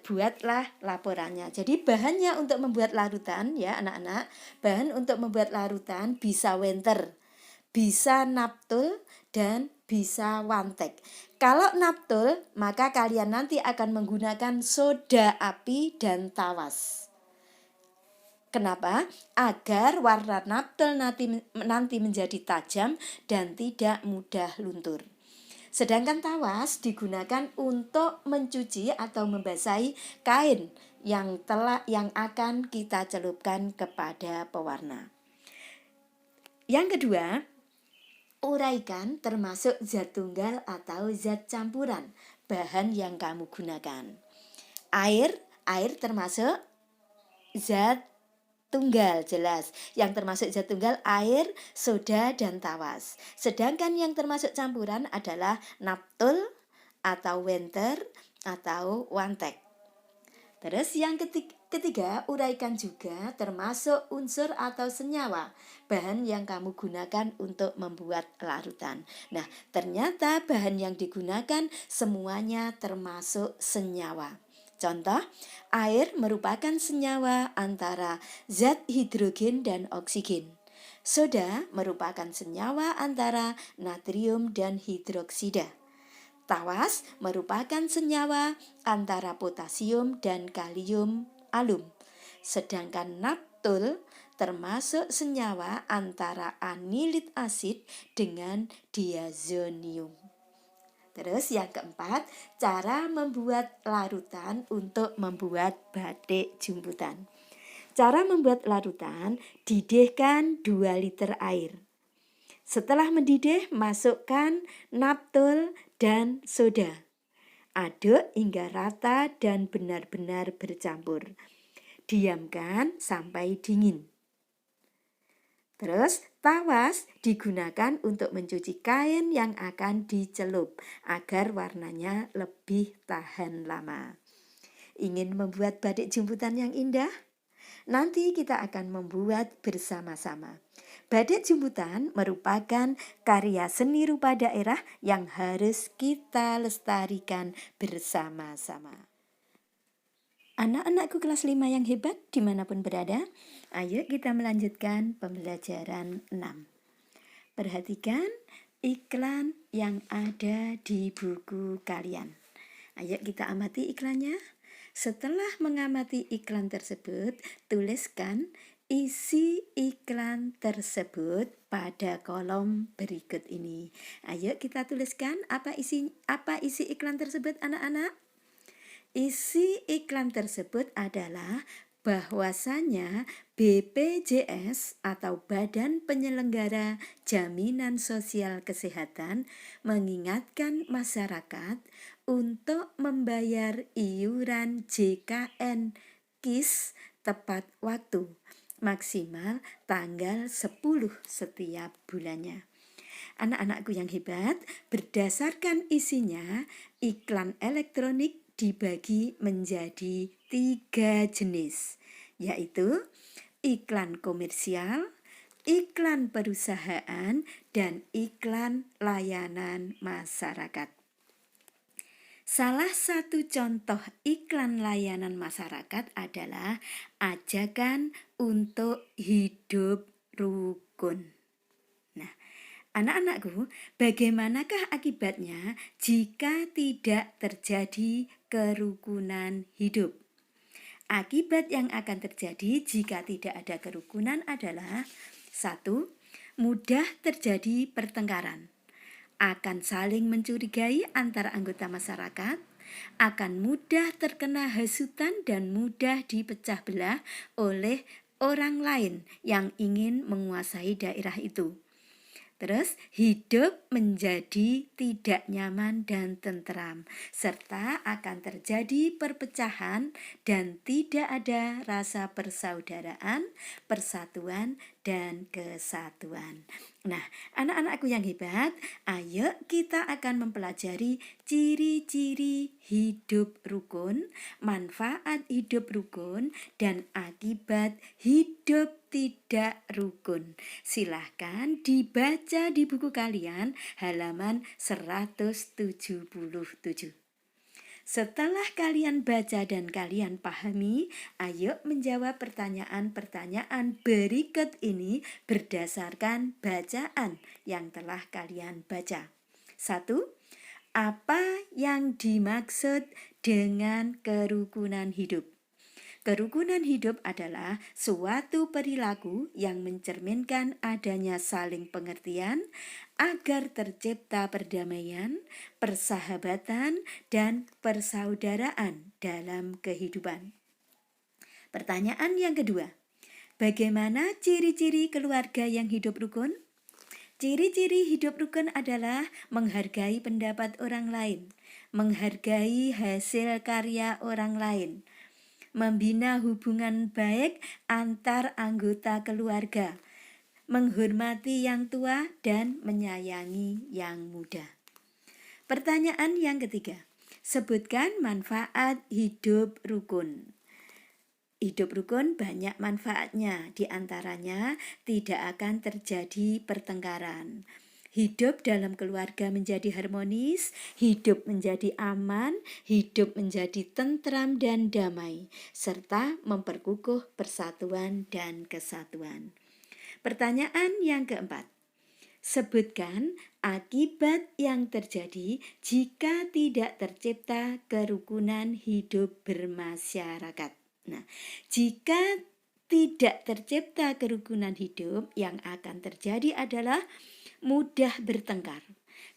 buatlah laporannya. Jadi bahannya untuk membuat larutan ya anak-anak, bahan untuk membuat larutan bisa wenter, bisa naptul, dan bisa wantek. Kalau naptul, maka kalian nanti akan menggunakan soda api dan tawas. Kenapa? Agar warna naptul nanti menjadi tajam dan tidak mudah luntur. Sedangkan tawas digunakan untuk mencuci atau membasahi kain yang akan kita celupkan kepada pewarna. Yang kedua, uraikan termasuk zat tunggal atau zat campuran bahan yang kamu gunakan. Air termasuk zat tunggal, jelas. Yang termasuk zat tunggal air, soda, dan tawas. Sedangkan yang termasuk campuran adalah naptul atau wenter atau wantek. Terus yang ketiga, uraikan juga termasuk unsur atau senyawa bahan yang kamu gunakan untuk membuat larutan. Nah, ternyata bahan yang digunakan semuanya termasuk senyawa. Contoh, air merupakan senyawa antara zat hidrogen dan oksigen. Soda merupakan senyawa antara natrium dan hidroksida. Tawas merupakan senyawa antara potasium dan kalium alum. Sedangkan naptul termasuk senyawa antara anilit asid dengan diazonium. Terus yang keempat, cara membuat larutan untuk membuat batik jumputan. Cara membuat larutan, didihkan 2 liter air. Setelah mendidih, masukkan naptol dan soda. Aduk hingga rata dan benar-benar bercampur. Diamkan sampai dingin. Terus tawas digunakan untuk mencuci kain yang akan dicelup agar warnanya lebih tahan lama. Ingin membuat batik jemputan yang indah? Nanti kita akan membuat bersama-sama. Batik jemputan merupakan karya seni rupa daerah yang harus kita lestarikan bersama-sama. Anak-anakku kelas 5 yang hebat dimanapun berada, ayo kita melanjutkan pembelajaran 6. Perhatikan iklan yang ada di buku kalian. Ayo kita amati iklannya. Setelah mengamati iklan tersebut, tuliskan isi iklan tersebut pada kolom berikut ini. Ayo kita tuliskan apa isi iklan tersebut, anak-anak? Isi iklan tersebut adalah bahwasanya BPJS atau Badan Penyelenggara Jaminan Sosial Kesehatan mengingatkan masyarakat untuk membayar iuran JKN KIS tepat waktu, maksimal tanggal 10 setiap bulannya. Anak-anakku yang hebat, berdasarkan isinya, iklan elektronik dibagi menjadi 3 jenis, yaitu iklan komersial, iklan perusahaan, dan iklan layanan masyarakat. Salah satu contoh iklan layanan masyarakat adalah ajakan untuk hidup rukun. Nah, anak-anakku, bagaimanakah akibatnya jika tidak terjadi kerukunan hidup? Akibat yang akan terjadi jika tidak ada kerukunan adalah 1. Mudah terjadi pertengkaran, akan saling mencurigai antara anggota masyarakat, akan mudah terkena hasutan dan mudah dipecah belah oleh orang lain yang ingin menguasai daerah itu. Terus hidup menjadi tidak nyaman dan tentram, serta akan terjadi perpecahan dan tidak ada rasa persaudaraan, persatuan, dan kesatuan. Nah, anak-anakku yang hebat, ayo kita akan mempelajari ciri-ciri hidup rukun, manfaat hidup rukun, dan akibat hidup tidak rukun. Silahkan dibaca di buku kalian halaman 177. Setelah kalian baca dan kalian pahami, ayo menjawab pertanyaan-pertanyaan berikut ini berdasarkan bacaan yang telah kalian baca. 1. Apa yang dimaksud dengan kerukunan hidup? Kerukunan hidup adalah suatu perilaku yang mencerminkan adanya saling pengertian agar tercipta perdamaian, persahabatan, dan persaudaraan dalam kehidupan. Pertanyaan yang kedua, bagaimana ciri-ciri keluarga yang hidup rukun? Ciri-ciri hidup rukun adalah menghargai pendapat orang lain, menghargai hasil karya orang lain, membina hubungan baik antar anggota keluarga, menghormati yang tua dan menyayangi yang muda. Pertanyaan yang ketiga, sebutkan manfaat hidup rukun. Hidup rukun banyak manfaatnya, di antaranya tidak akan terjadi pertengkaran. Hidup dalam keluarga menjadi harmonis, hidup menjadi aman, hidup menjadi tentram dan damai, serta memperkukuh persatuan dan kesatuan. Pertanyaan yang keempat, sebutkan akibat yang terjadi jika tidak tercipta kerukunan hidup bermasyarakat. Nah, jika tidak tercipta kerukunan hidup, yang akan terjadi adalah mudah bertengkar,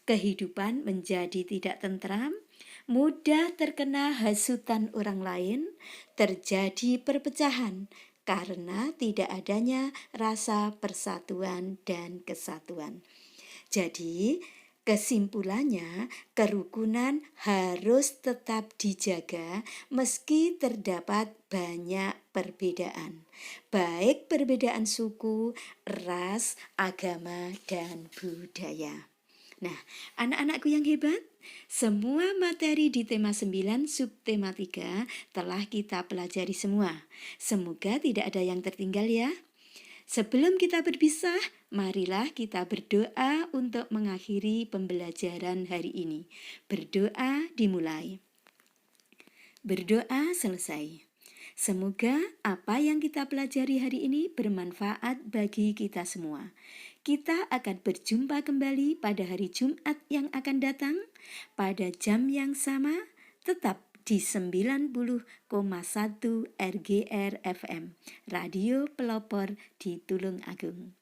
kehidupan menjadi tidak tentram, mudah terkena hasutan orang lain, terjadi perpecahan, karena tidak adanya rasa persatuan dan kesatuan. Jadi, kesimpulannya, kerukunan harus tetap dijaga meski terdapat banyak perbedaan, baik perbedaan suku, ras, agama, dan budaya. Nah, anak-anakku yang hebat, semua materi di tema 9 subtema 3 telah kita pelajari semua. Semoga tidak ada yang tertinggal ya. Sebelum kita berpisah, marilah kita berdoa untuk mengakhiri pembelajaran hari ini. Berdoa dimulai. Berdoa selesai. Semoga apa yang kita pelajari hari ini bermanfaat bagi kita semua. Kita akan berjumpa kembali pada hari Jumat yang akan datang, pada jam yang sama, tetap di 90,1 RGR FM, Radio Pelopor di Tulungagung.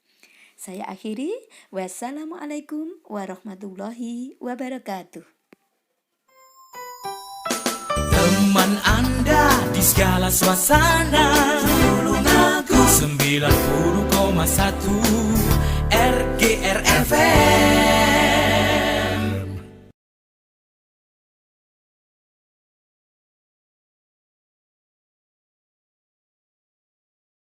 Saya akhiri, wassalamualaikum warahmatullahi wabarakatuh. Teman Anda di segala suasana, Tulungagung 90,1 RGR FM.